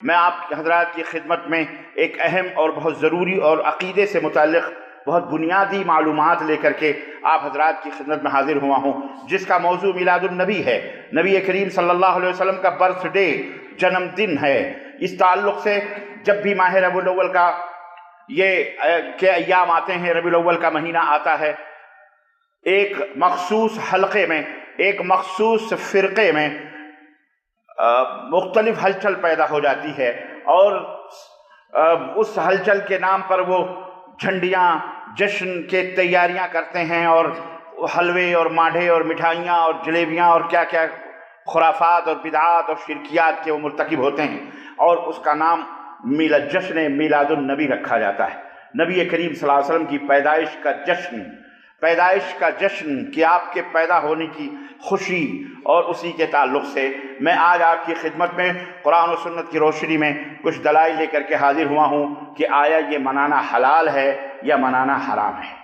میں آپ حضرات کی خدمت میں ایک اہم اور بہت ضروری اور عقیدے سے متعلق بہت بنیادی معلومات لے کر کے آپ حضرات کی خدمت میں حاضر ہوا ہوں، جس کا موضوع میلاد النبی ہے۔ نبی کریم صلی اللہ علیہ وسلم کا برتھ ڈے، جنم دن ہے۔ اس تعلق سے جب بھی ماہ ربیع الاول کا کے ایام آتے ہیں، ربیع الاول کا مہینہ آتا ہے، ایک مخصوص حلقے میں، ایک مخصوص فرقے میں مختلف ہلچل پیدا ہو جاتی ہے، اور اس ہلچل کے نام پر وہ جھنڈیاں، جشن کے تیاریاں کرتے ہیں، اور حلوے اور ماٹھے اور مٹھائیاں اور جلیبیاں اور کیا کیا خرافات اور بدعات اور شرکیات کے وہ مرتکب ہوتے ہیں، اور اس کا نام جشن میلاد النبی رکھا جاتا ہے۔ نبی کریم صلی اللہ علیہ وسلم کی پیدائش کا جشن کہ آپ کے پیدا ہونے کی خوشی، اور اسی کے تعلق سے میں آج آپ کی خدمت میں قرآن و سنت کی روشنی میں کچھ دلائل لے کر کے حاضر ہوا ہوں کہ آیا یہ منانا حلال ہے یا منانا حرام ہے۔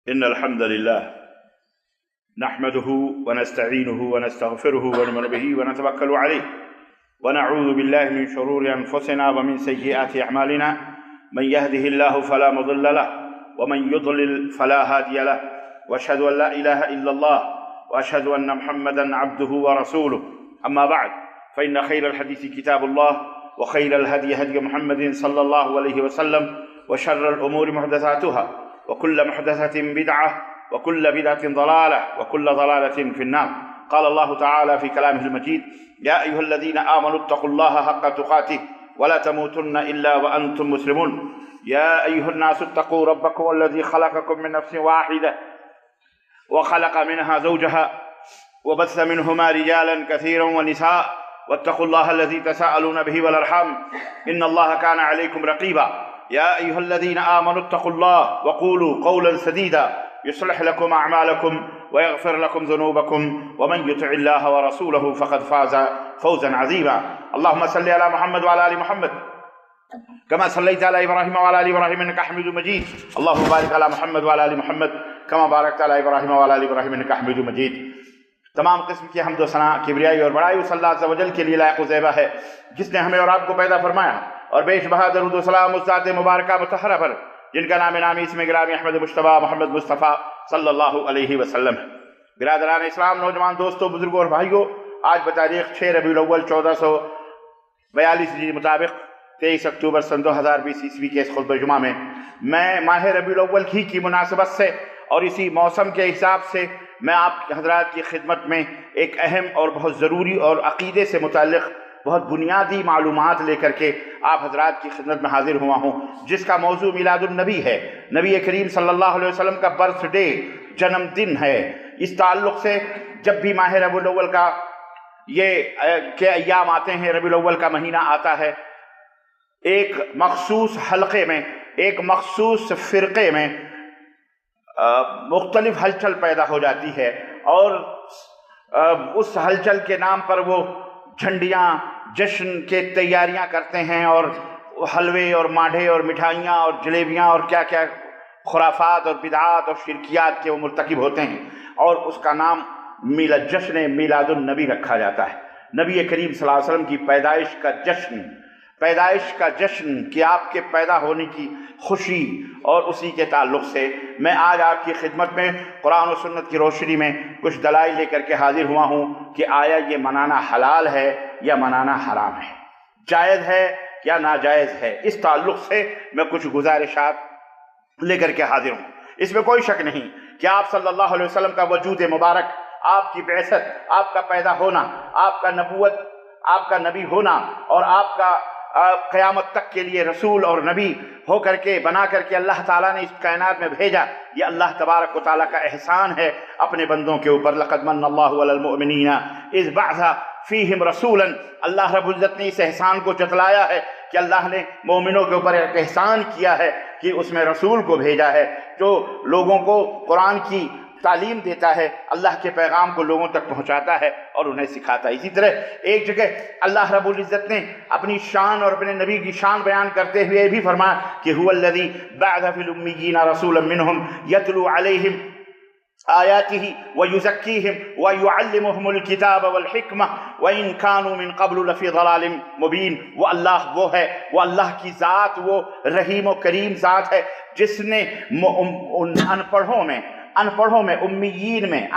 ان الحمد للہ نحمده ونستعینه ونستغفره ونؤمن به ونتوکل علیہ ونعوذ باللہ من شرور انفسنا ومن سیئات اعمالنا من يهده الله فلا مضل له ومن يضلل فلا هادي له واشهد ان لا اله الا الله واشهد ان محمدا عبده ورسوله اما بعد فان خير الحديث كتاب الله وخير الهدي هدي محمد صلى الله عليه وسلم وشر الامور محدثاتها وكل محدثة بدعة وكل بدعة ضلالة وكل ضلالة في النار. قال الله تعالى في كلامه المجيد: يا أيها الذين آمنوا اتقوا الله حق تقاته ولا تموتن إلا وأنتم مسلمون. يا أيها الناس اتقوا ربكم الذي خلقكم من نفس واحدة وخلق منها زوجها وبث منهما رجالا كثيرا ونساء واتقوا الله الذي تساءلون به والأرحام إن الله كان عليكم رقيبا. يا أيها الذين آمنوا اتقوا الله وقولوا قولا سديدا يصلح لكم أعمالكم ويغفر لكم ذنوبكم ومن يطع الله ورسوله فقد فاز فوزا عظيما. اللهم صل على محمد وعلى آل محمد كما صليت على إبراهيم وعلى آل إبراهيم إنك حميد مجيد. اللهم بارك على محمد وعلى آل محمد كما باركت على إبراهيم وعلى آل إبراهيم إنك حميد مجيد. تمام قسم کی حمد و ثنا، کبریائی اور بڑائی اس اللہ عز و جل کے لیے لائق و زیبا ہے، جس نے ہمیں اور آپ کو پیدا فرمایا، اور بیش بہا درود و سلام اس ذات مبارکہ مطہرہ پر جن کا نام نامی اسم گرامی احمد مجتبیٰ محمد مصطفیٰ صلی اللہ علیہ وسلم ہے۔ برادران اسلام، نوجوان دوستوں، بزرگوں اور بھائیوں، آج بتاریخ 6 ربیع الاول 1442 ہجری مطابق 23 اکتوبر سن 2020 عیسوی کے اس خطبہ جمعہ میں ماہ ربیع الاول کی مناسبت سے اور اسی موسم کے حساب سے میں آپ حضرات کی خدمت میں ایک اہم اور بہت ضروری اور عقیدے سے متعلق بہت بنیادی معلومات لے کر کے آپ حضرات کی خدمت میں حاضر ہوا ہوں، جس کا موضوع میلاد النبی ہے۔ نبی کریم صلی اللہ علیہ وسلم کا برتھ ڈے، جنم دن ہے۔ اس تعلق سے جب بھی ماہ ربیع الاول کا کے ایام آتے ہیں، ربیع الاول کا مہینہ آتا ہے، ایک مخصوص حلقے میں، ایک مخصوص فرقے میں مختلف ہلچل پیدا ہو جاتی ہے، اور اس ہلچل کے نام پر وہ جھنڈیاں، جشن کے تیاریاں کرتے ہیں، اور حلوے اور ماٹھے اور مٹھائیاں اور جلیبیاں اور کیا کیا خرافات اور بدعات اور شرکیات کے وہ مرتکب ہوتے ہیں، اور اس کا نام جشن میلاد النبی رکھا جاتا ہے۔ نبی کریم صلی اللہ علیہ وسلم کی پیدائش کا جشن کہ آپ کے پیدا ہونے کی خوشی، اور اسی کے تعلق سے میں آج آپ کی خدمت میں قرآن و سنت کی روشنی میں کچھ دلائل لے کر کے حاضر ہوا ہوں کہ آیا یہ منانا حلال ہے یا منانا حرام ہے، جائز ہے یا ناجائز ہے۔ اس تعلق سے میں کچھ گزارشات لے کر کے حاضر ہوں۔ اس میں کوئی شک نہیں کہ آپ صلی اللہ علیہ وسلم کا وجود مبارک، آپ کی بعثت، آپ کا پیدا ہونا، آپ کا نبوت، آپ کا نبی ہونا، اور آپ کا قیامت تک کے لیے رسول اور نبی ہو کر کے بنا کر کے اللہ تعالیٰ نے اس کائنات میں بھیجا، یہ اللہ تبارک و تعالیٰ کا احسان ہے اپنے بندوں کے اوپر۔ لقد من اللہ علی المؤمنین اذ بعث فیہم رسولا، اللہ رب العزت نے اس احسان کو جتلایا ہے کہ اللہ نے مومنوں کے اوپر ایک احسان کیا ہے کہ اس میں رسول کو بھیجا ہے جو لوگوں کو قرآن کی تعلیم دیتا ہے، اللہ کے پیغام کو لوگوں تک پہنچاتا ہے اور انہیں سکھاتا ہے۔ اسی طرح ایک جگہ اللہ رب العزت نے اپنی شان اور اپنے نبی کی شان بیان کرتے ہوئے بھی فرمایا کہ هو الذی بعث فی الامیین رسولا منہم یتلو علیہم آیاتہ ویزکیہم ویعلمہم الکتاب والحکمہ وإن كانوا من قبل لفی ضلال مبین۔ وہ اللہ کی ذات، وہ رحیم و کریم ذات ہے جس نے ان پڑھوں میں امیین میں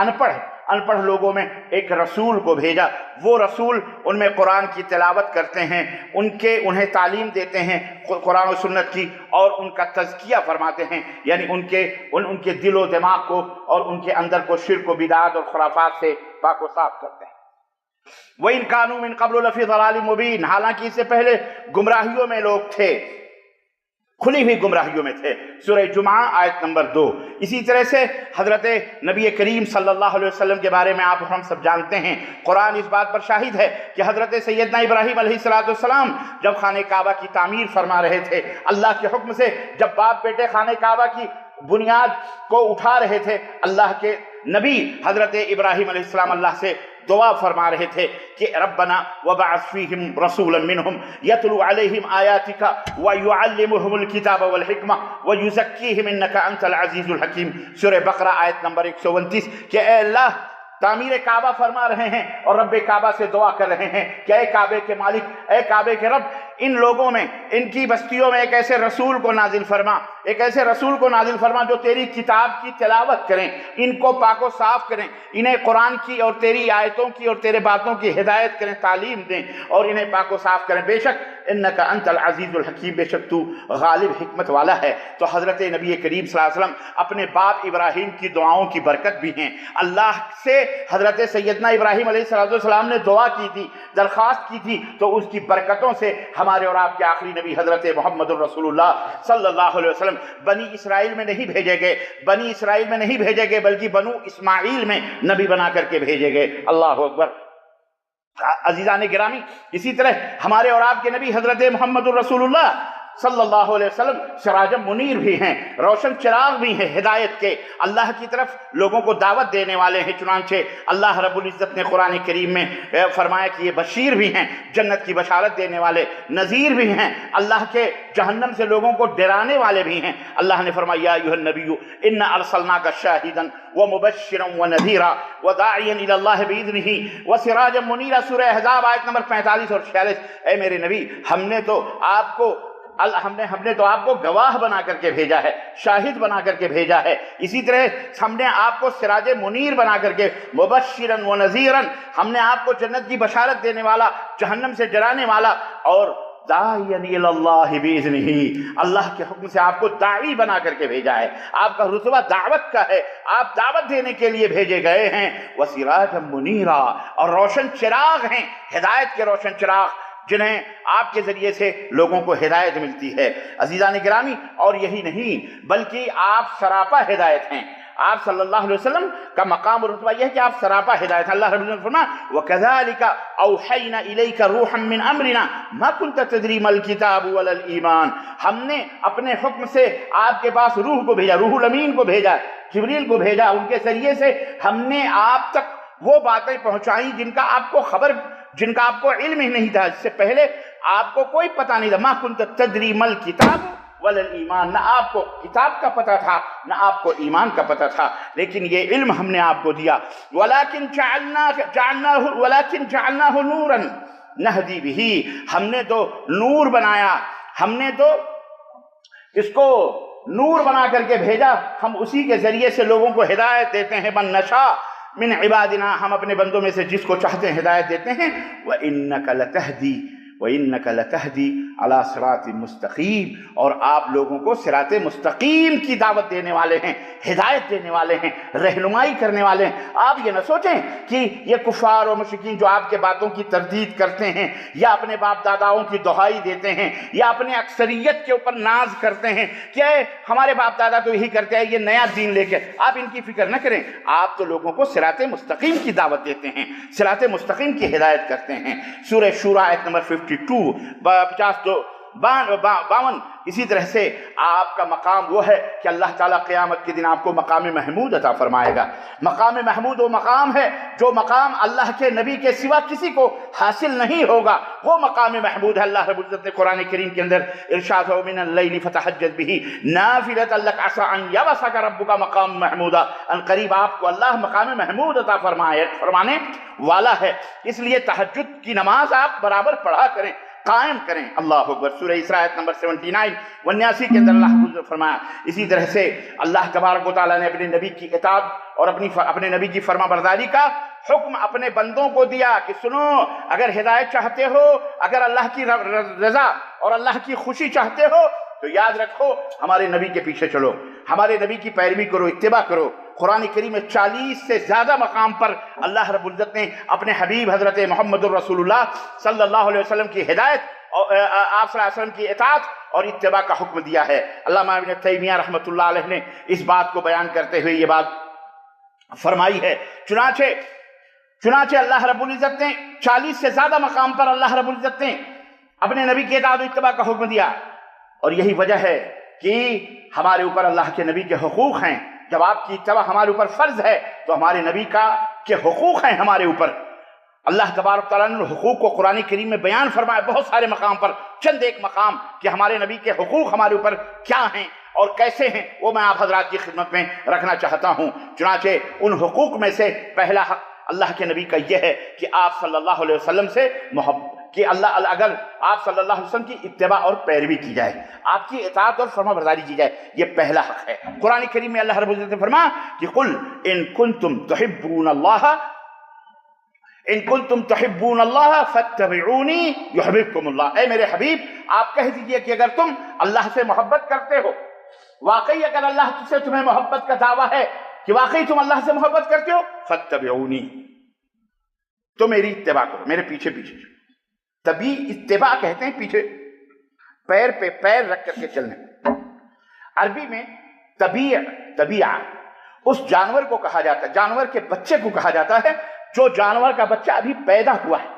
ان پڑھ لوگوں میں ایک رسول کو بھیجا۔ وہ رسول ان میں قرآن کی تلاوت کرتے ہیں، انہیں تعلیم دیتے ہیں قرآن و سنت کی، اور ان کا تزکیہ فرماتے ہیں، یعنی ان کے دل و دماغ کو اور ان کے اندر کو شرک و بدعات اور خرافات سے پاک و صاف کرتے ہیں۔ وَإِن كَانُوا مِن قَبْلُ لَفِي ضَلَالٍ مُبِينٍ، حالانکہ اس سے پہلے گمراہیوں میں لوگ تھے، کھلی ہوئی گمراہیوں میں تھے۔ سورہ جمعہ آیت نمبر 2۔ اسی طرح سے حضرت نبی کریم صلی اللہ علیہ وسلم کے بارے میں ہم سب جانتے ہیں، قرآن اس بات پر شاہد ہے کہ حضرت سیدنا ابراہیم علیہ السلام جب خانہ کعبہ کی تعمیر فرما رہے تھے، اللہ کے حکم سے جب باپ بیٹے خانہ کعبہ کی بنیاد کو اٹھا رہے تھے، اللہ کے نبی حضرت ابراہیم علیہ السلام اللہ سے دعا فرما رہے تھے کہ ربنا وبعث فیہم رسولا منہم یتلو علیہم آیاتک ویعلمہم الکتاب والحکمہ ویزکیہم انک انت العزیز الحکیم۔ سورہ بقرہ آیت نمبر 129 کہ اے اللہ تعمیر کعبہ فرما رہے ہیں اور رب کعبہ سے دعا کر رہے ہیں کہ اے کعبے کے مالک، اے کعبے کے رب، ان لوگوں میں، ان کی بستیوں میں ایک ایسے رسول کو نازل فرما، ایک ایسے رسول کو نازل فرما جو تیری کتاب کی تلاوت کریں، ان کو پاک و صاف کریں، انہیں قرآن کی اور تیری آیتوں کی اور تیرے باتوں کی ہدایت کریں، تعلیم دیں اور انہیں پاک و صاف کریں۔ بے شک انک انت العزیز الحکیم، بے شک تو غالب حکمت والا ہے۔ تو حضرت نبی کریم صلی اللہ علیہ وسلم اپنے باپ ابراہیم کی دعاؤں کی برکت بھی ہیں۔ اللہ سے حضرت سیدنا ابراہیم علیہ السلام نے دعا کی تھی، درخواست کی تھی، تو اس کی برکتوں سے ہمارے اور آپ کے آخری نبی حضرت محمد الرسول اللہ صلی اللہ علیہ وسلم بنی اسرائیل میں نہیں بھیجے گئے، بلکہ بنو اسماعیل میں نبی بنا کر کے بھیجے گئے۔ اللہ اکبر۔ عزیزان گرامی، اسی طرح ہمارے اور آپ کے نبی حضرت محمد الرسول اللہ صلی اللہ علیہ وسلم سراج منیر بھی ہیں، روشن چراغ بھی ہیں ہدایت کے، اللہ کی طرف لوگوں کو دعوت دینے والے ہیں۔ چنانچہ اللہ رب العزت نے قرآن کریم میں فرمایا کہ یہ بشیر بھی ہیں، جنت کی بشارت دینے والے، نذیر بھی ہیں، اللہ کے جہنم سے لوگوں کو ڈرانے والے بھی ہیں۔ اللہ نے فرمایا یا ایھا النبی انا ارسلناک شاہدا ومبشرا ونذیرا وداعیا الی اللہ باذنہ وسراجا منیرا۔ سورہ احزاب آیت نمبر 45 اور 46۔ اے میرے نبی، ہم نے تو آپ کو گواہ بنا کر کے بھیجا ہے، شاہد بنا کر کے بھیجا ہے، اسی طرح ہم نے آپ کو سراج منیر بنا کر کے، مبشرا و نذیرا، ہم نے آپ کو جنت کی بشارت دینے والا، جہنم سے ڈرانے والا، اور داعیا الی اللہ باذنہ، اللہ کے حکم سے آپ کو داعی بنا کر کے بھیجا ہے۔ آپ کا رتبہ دعوت کا ہے، آپ دعوت دینے کے لیے بھیجے گئے ہیں۔ وسراجا منیرا، اور روشن چراغ ہیں، ہدایت کے روشن چراغ، جنہیں آپ کے ذریعے سے لوگوں کو ہدایت ملتی ہے۔ عزیزان گرامی، اور یہی نہیں بلکہ آپ سراپا ہدایت ہیں۔ آپ صلی اللہ علیہ وسلم کا مقام اور رتبہ یہ ہے کہ آپ سراپا ہدایت ہیں۔ اللہ رب العزت نے فرمایا وَكَذَلِكَ أَوْحَيْنَا إِلَيْكَ رُوحًا مِّنْ أَمْرِنَا مَا كُنْتَ تَدْرِي مَا الْكِتَابُ وَلَا الْإِيمَانُ، ہم نے اپنے حکم سے آپ کے پاس روح کو بھیجا، روح الامین کو بھیجا، جبریل کو بھیجا، ان کے ذریعے سے ہم نے آپ تک وہ باتیں پہنچائیں جن کا آپ کو علم ہی نہیں تھا، اس سے پہلے آپ کو کوئی پتہ نہیں تھا۔ مَا كُنْتَ تَدْرِي مَا الْكِتَابُ وَلَا الْإِيمَانُ، نہ آپ کو کتاب کا پتہ تھا نہ آپ کو ایمان کا پتہ تھا، لیکن یہ علم ہم نے آپ کو دیا۔ وَلَكِنْ جَعَلْنَاهُ نُورًا نَهْدِي بِهِ، ہم نے تو نور بنایا، ہم نے تو اس کو نور بنا کر کے بھیجا، ہم اسی کے ذریعے سے لوگوں کو ہدایت دیتے ہیں۔ مَن نَشَاءُ من عبادنا، ہم اپنے بندوں میں سے جس کو چاہتے ہیں ہدایت دیتے ہیں۔ وَإِنَّكَ لَتَهْدِي عَلَى صِرَاطٍ مُسْتَقِيمٍ، اور آپ لوگوں کو صراط مستقیم کی دعوت دینے والے ہیں، ہدایت دینے والے ہیں، رہنمائی کرنے والے ہیں۔ آپ یہ نہ سوچیں کہ یہ کفار اور مشرکین جو آپ کے باتوں کی تردید کرتے ہیں، یا اپنے باپ داداؤں کی دہائی دیتے ہیں، یا اپنے اکثریت کے اوپر ناز کرتے ہیں کہ ہمارے باپ دادا تو یہی کرتے ہیں، یہ نیا دین لے کے، آپ ان کی فکر نہ کریں۔ آپ تو لوگوں کو صراط مستقیم کی دعوت دیتے ہیں، صراط مستقیم کی ہدایت کرتے ہیں۔ سورہ شورى آیت نمبر 52 52। इसी तरह से आपका मकाम वो है कि अल्लाह ताला क़यामत के दिन आपको मकाम महमूद अता फरमाएगा। मकाम महमूद वो मकाम है जो मकाम अल्लाह के नबी के सिवा किसी को हासिल नहीं होगा, वो मकाम महमूद है। अल्लाह रब्बुल इज़्ज़त ने कुरान करीम के अंदर इरशाद हो मिनल लैली फतहज्जद बिही नाफिलतन लक असा अन यबअसका रब्बुका मकाम महमूदा, अनकरीब आपको अल्लाह मकाम महमूद अता फरमाने वाला है। इसलिए तहज्जुद की नमाज आप बराबर पढ़ा करें, कायम करें। अल्लाह अकबर। सूरह इसरा आयत नंबर 79 के अंदर अल्लाह ने फरमाया। इसी तरह से अल्लाह तबारक व तआला ने अपने नबी की इताअत और अपने नबी की फरमाबरदारी का हुक्म अपने बंदों को दिया कि सुनो, अगर हिदायत चाहते हो, अगर अल्लाह की रजा और अल्लाह की खुशी चाहते हो तो याद रखो हमारे नबी के पीछे चलो, हमारे नबी की पैरवी करो, इत्तिबा करो। कुरान करीम में 40 से ज़्यादा मकाम पर अल्लाह रब्बुल इज़्ज़त ने अपने हबीब हज़रत मोहम्मदुर रसूलुल्लाह सल्लल्लाहु अलैहि वसल्लम की हिदायत और आप सल्लल्लाहु अलैहि वसल्लम की इताअत और इत्तिबा का हुक्म दिया है। अल्लामा इब्न तैमिया रहमतुल्लाह अलैह ने इस बात को बयान करते हुए ये बात फरमाई है। चुनाचे अल्लाह रब्बुल इज़्ज़त ने 40 से ज़्यादा मकाम पर अल्लाह रब्बुल इज़्ज़त ने अपने नबी की इताअत और इत्तिबा का हुक्म दिया, और यही वजह है कि हमारे ऊपर अल्लाह के नबी के हुकूक हैं। जब आपकी इत्तिबा हमारे ऊपर फर्ज है तो हमारे नबी के हुकूक हैं हमारे ऊपर। अल्लाह तबारक तआला ने हुकूक को कुरान करीम में बयान फरमाया बहुत सारे मकाम पर। चंद एक मकाम कि हमारे नबी के हुकूक हमारे ऊपर क्या हैं और कैसे हैं, वो मैं आप हजरात की खिदमत में रखना चाहता हूँ। चुनाचे उन हुकूक में से पहला हक अल्लाह के नबी का यह है कि आप सल्लल्लाहु अलैहि वसल्लम से मोहब्बत कि अगर आप सल्लल्लाहु अलैहि वसल्लम की इत्तिबा और पैरवी की जाए, आपकी इताअत और फरमाबरदारी की जाए, ये पहला हक है। कुरान करीम में अल्लाह रब्बुल इज़्ज़त ने फरमाया कि कुल इन कुंतुम तुहिब्बूनल्लाह फत्तबिऊनी युहब्बुकुमुल्लाह। ऐ मेरे हबीब, आप कह दीजिए कि अगर तुम अल्लाह से मोहब्बत करते हो, वाकई अगर अल्लाह से तुम्हें मोहब्बत का दावा है कि वाकई तुम अल्लाह से मोहब्बत करते हो, फत्तबिऊनी, तो मेरी इत्तिबा करो, मेरे पीछे पीछे। तभी इत्तिबा कहते हैं पीछे पैर पे पैर रख करके चलने। अरबी में तबिया उस जानवर को कहा जाता है, जानवर के बच्चे को कहा जाता है जो जानवर का बच्चा अभी पैदा हुआ है।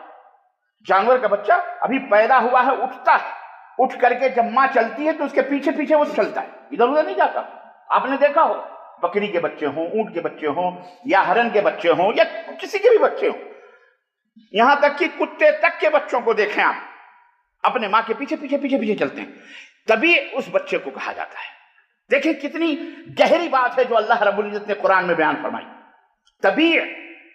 जानवर का बच्चा अभी पैदा हुआ है, उठता है, उठ करके जब माँ चलती है तो उसके पीछे पीछे वो चलता है, इधर उधर नहीं जाता। आपने देखा हो, बकरी के बच्चे हों, ऊंट के बच्चे हों, या हरन के बच्चे हों, या किसी के भी बच्चे हों, यहां तक कि कुत्ते तक के बच्चों को देखें आप, अपने माँ के पीछे पीछे पीछे पीछे चलते हैं, तभी उस बच्चे को कहा जाता है। देखिए कितनी गहरी बात है जो अल्लाह रब्बुल इज़्ज़त ने कुरान में बयान फरमाई। तभी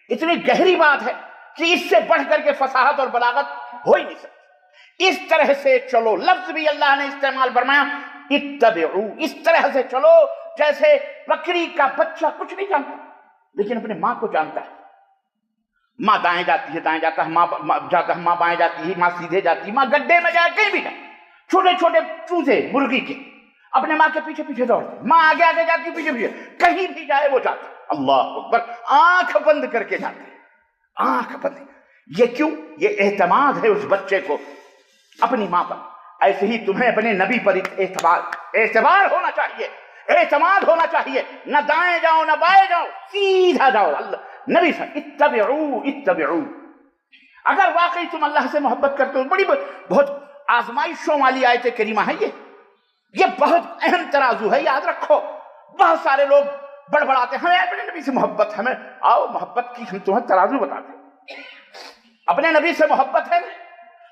इतनी गहरी बात है कि इससे बढ़ करके फसाहत और बलागत हो ही नहीं सकती। इस तरह से चलो, लफ्ज भी अल्लाह ने इस्तेमाल फरमाया, इत्तबिऊ, इस तरह से चलो जैसे बकरी का बच्चा कुछ नहीं जानता लेकिन अपने माँ को जानता है। माँ दाएं जाती है, दाएं जाता है, माँ जाता है, माँ बाएं जाती है, माँ सीधे जाती है, माँ गड्ढे में जाए, कहीं भी जाए, छोटे छोटे चूजे मुर्गी के अपने माँ के पीछे पीछे दौड़ते, माँ आगे आगे जाती है, पीछे पीछे, कहीं भी जाए वो जाता है। अल्लाह अकबर, आंख बंद करके जाते हैं, आंख बंद। ये क्यों? ये एहतमाद है उस बच्चे को अपनी माँ पर। ऐसे ही तुम्हें अपने नबी पर एतबार होना चाहिए, एतमाद होना चाहिए। न दाएं जाओ न बाएं जाओ, सीधा जाओ अल्लाह नबी से, इत्तबिऊ। अगर वाकई तुम अल्लाह से मोहब्बत करते हो, बड़ी बहुत आजमाइशों वाली आयत करीमा है ये बहुत अहम तराजू है, याद रखो। बहुत सारे लोग बड़बड़ाते हैं, हमें अपने नबी से मोहब्बत, हमें आओ मोहब्बत की हम तुम्हें तराजू बताते हैं। अपने नबी से मोहब्बत है,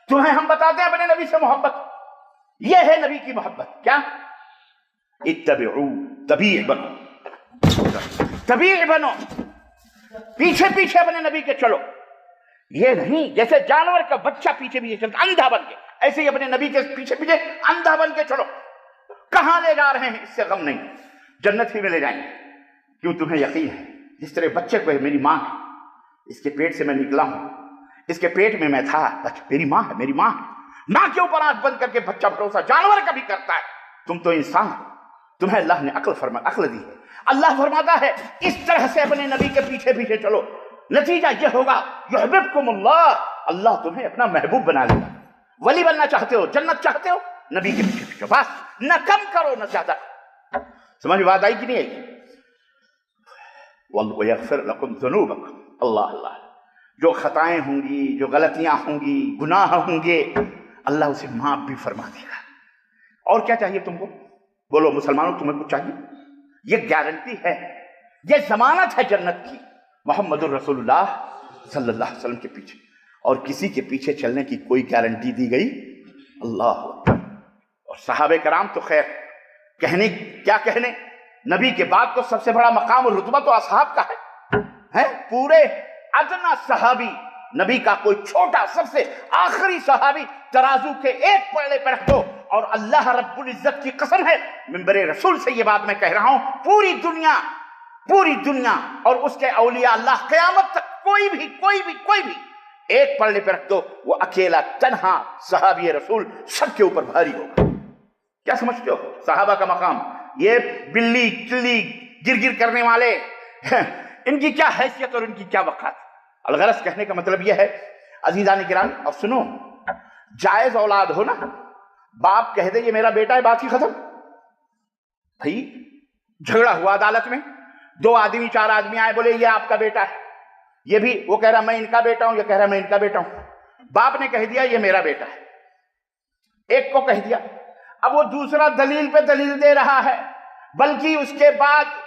तुम्हें हम बताते हैं अपने नबी से मोहब्बत, यह है नबी की मोहब्बत। क्या? इत्तबिऊ, तबीअ बनो, पीछे पीछे अपने नबी के चलो। ये नहीं जैसे जानवर का बच्चा पीछे पीछे चलता अंधा बन के, ऐसे ही अपने नबी के पीछे पीछे अंधा बन के चलो। कहां ले जा रहे हैं इससे गम नहीं, जन्नत ही में ले जाएंगे। क्यों? तुम्हें यकीन है जिस तरह बच्चे को है, मेरी माँ है, इसके पेट से मैं निकला हूं, इसके पेट में मैं था, मेरी माँ है, मेरी माँ है। माँ के ऊपर आंख बंद करके बच्चा भरोसा जानवर का भी करता है। तुम तो इंसान हो, तुम्हें अल्लाह ने अक्ल दी है। अल्लाह फरमाता है इस तरह से अपने नबी के पीछे पीछे चलो, नतीजा यह होगा युहब्बुकुमुल्लाह, अल्लाह तुम्हें अपना महबूब बना लेगा। वली बनना चाहते हो, जन्नत चाहते हो, नबी के पीछे पीछे, बस न कम करो न ज्यादा। समझ में बात आई कि नहीं आई? वल्लाहु यगफिर लकुम ज़ुनूबकुम, अल्लाह अल्लाह, जो खताएं होंगी, जो गलतियां होंगी, गुनाह होंगे, अल्लाह उसे माफ भी फरमा देगा। और क्या चाहिए तुमको? बोलो मुसलमानों, तुम्हें कुछ चाहिए? ये गारंटी है, ये जमानत है जन्नत की, मोहम्मदुर रसूलुल्लाह सल्लल्लाहु अलैहि वसल्लम के पीछे। और किसी के पीछे चलने की कोई गारंटी दी गई? अल्लाह अकबर। और सहाबे कराम तो खैर कहने क्या कहने, नबी के बाद तो सबसे बड़ा मकाम और रुतबा तो असहाब का है? पूरे अदना सहाबी, नबी का कोई छोटा सबसे आखिरी सहाबी तराजू के एक पल्ले पर रख दो, और अल्लाह रब्बुल इज्जत की कसम है, मिंबरे रसूल से ये बात मैं कह रहा हूं, पूरी दुनिया और उसके औलिया अल्लाह क़यामत तक कोई भी एक पल्ले पर रख दो, वो अकेला तन्हा सहाबी रसूल सबके ऊपर भारी होगा। क्या समझते हो सहाबा का मकाम? ये बिल्ली किल्ली गिर करने वाले इनकी क्या हैसियत और इनकी क्या वक़ात? अलगरज कहने का मतलब यह है अजीज़ान किराम, अब सुनो, जायज औलाद हो ना, बाप कह दे ये मेरा बेटा है, बात ही खत्म। भाई झगड़ा हुआ अदालत में, 2 आदमी 4 आदमी आए, बोले ये आपका बेटा है, ये भी वो कह रहा मैं इनका बेटा हूं, ये कह रहा मैं इनका बेटा हूं। बाप ने कह दिया ये मेरा बेटा है, एक को कह दिया, अब वो दूसरा दलील पे दलील दे रहा है, बल्कि उसके बाद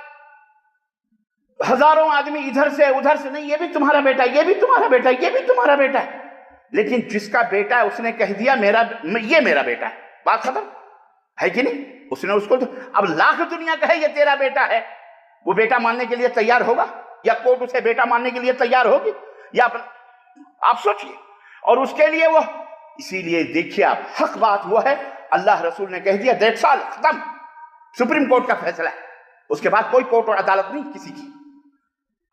हजारों आदमी इधर से उधर से, नहीं ये भी तुम्हारा बेटा, ये भी तुम्हारा बेटा, ये भी तुम्हारा बेटा है। लेकिन जिसका बेटा है उसने कह दिया ये मेरा बेटा है, बात खत्म है कि नहीं? उसने उसको तो, अब लाख दुनिया कहे ये तेरा बेटा है, वो बेटा मानने के लिए तैयार होगा? या कोर्ट उसे बेटा मानने के लिए तैयार होगी? या आप सोचिए। और उसके लिए वो, इसीलिए देखिए आप, हक बात वो है, अल्लाह रसूल ने कह दिया 1.5 साल खत्म, सुप्रीम कोर्ट का फैसला है, उसके बाद कोई कोर्ट और अदालत नहीं किसी की।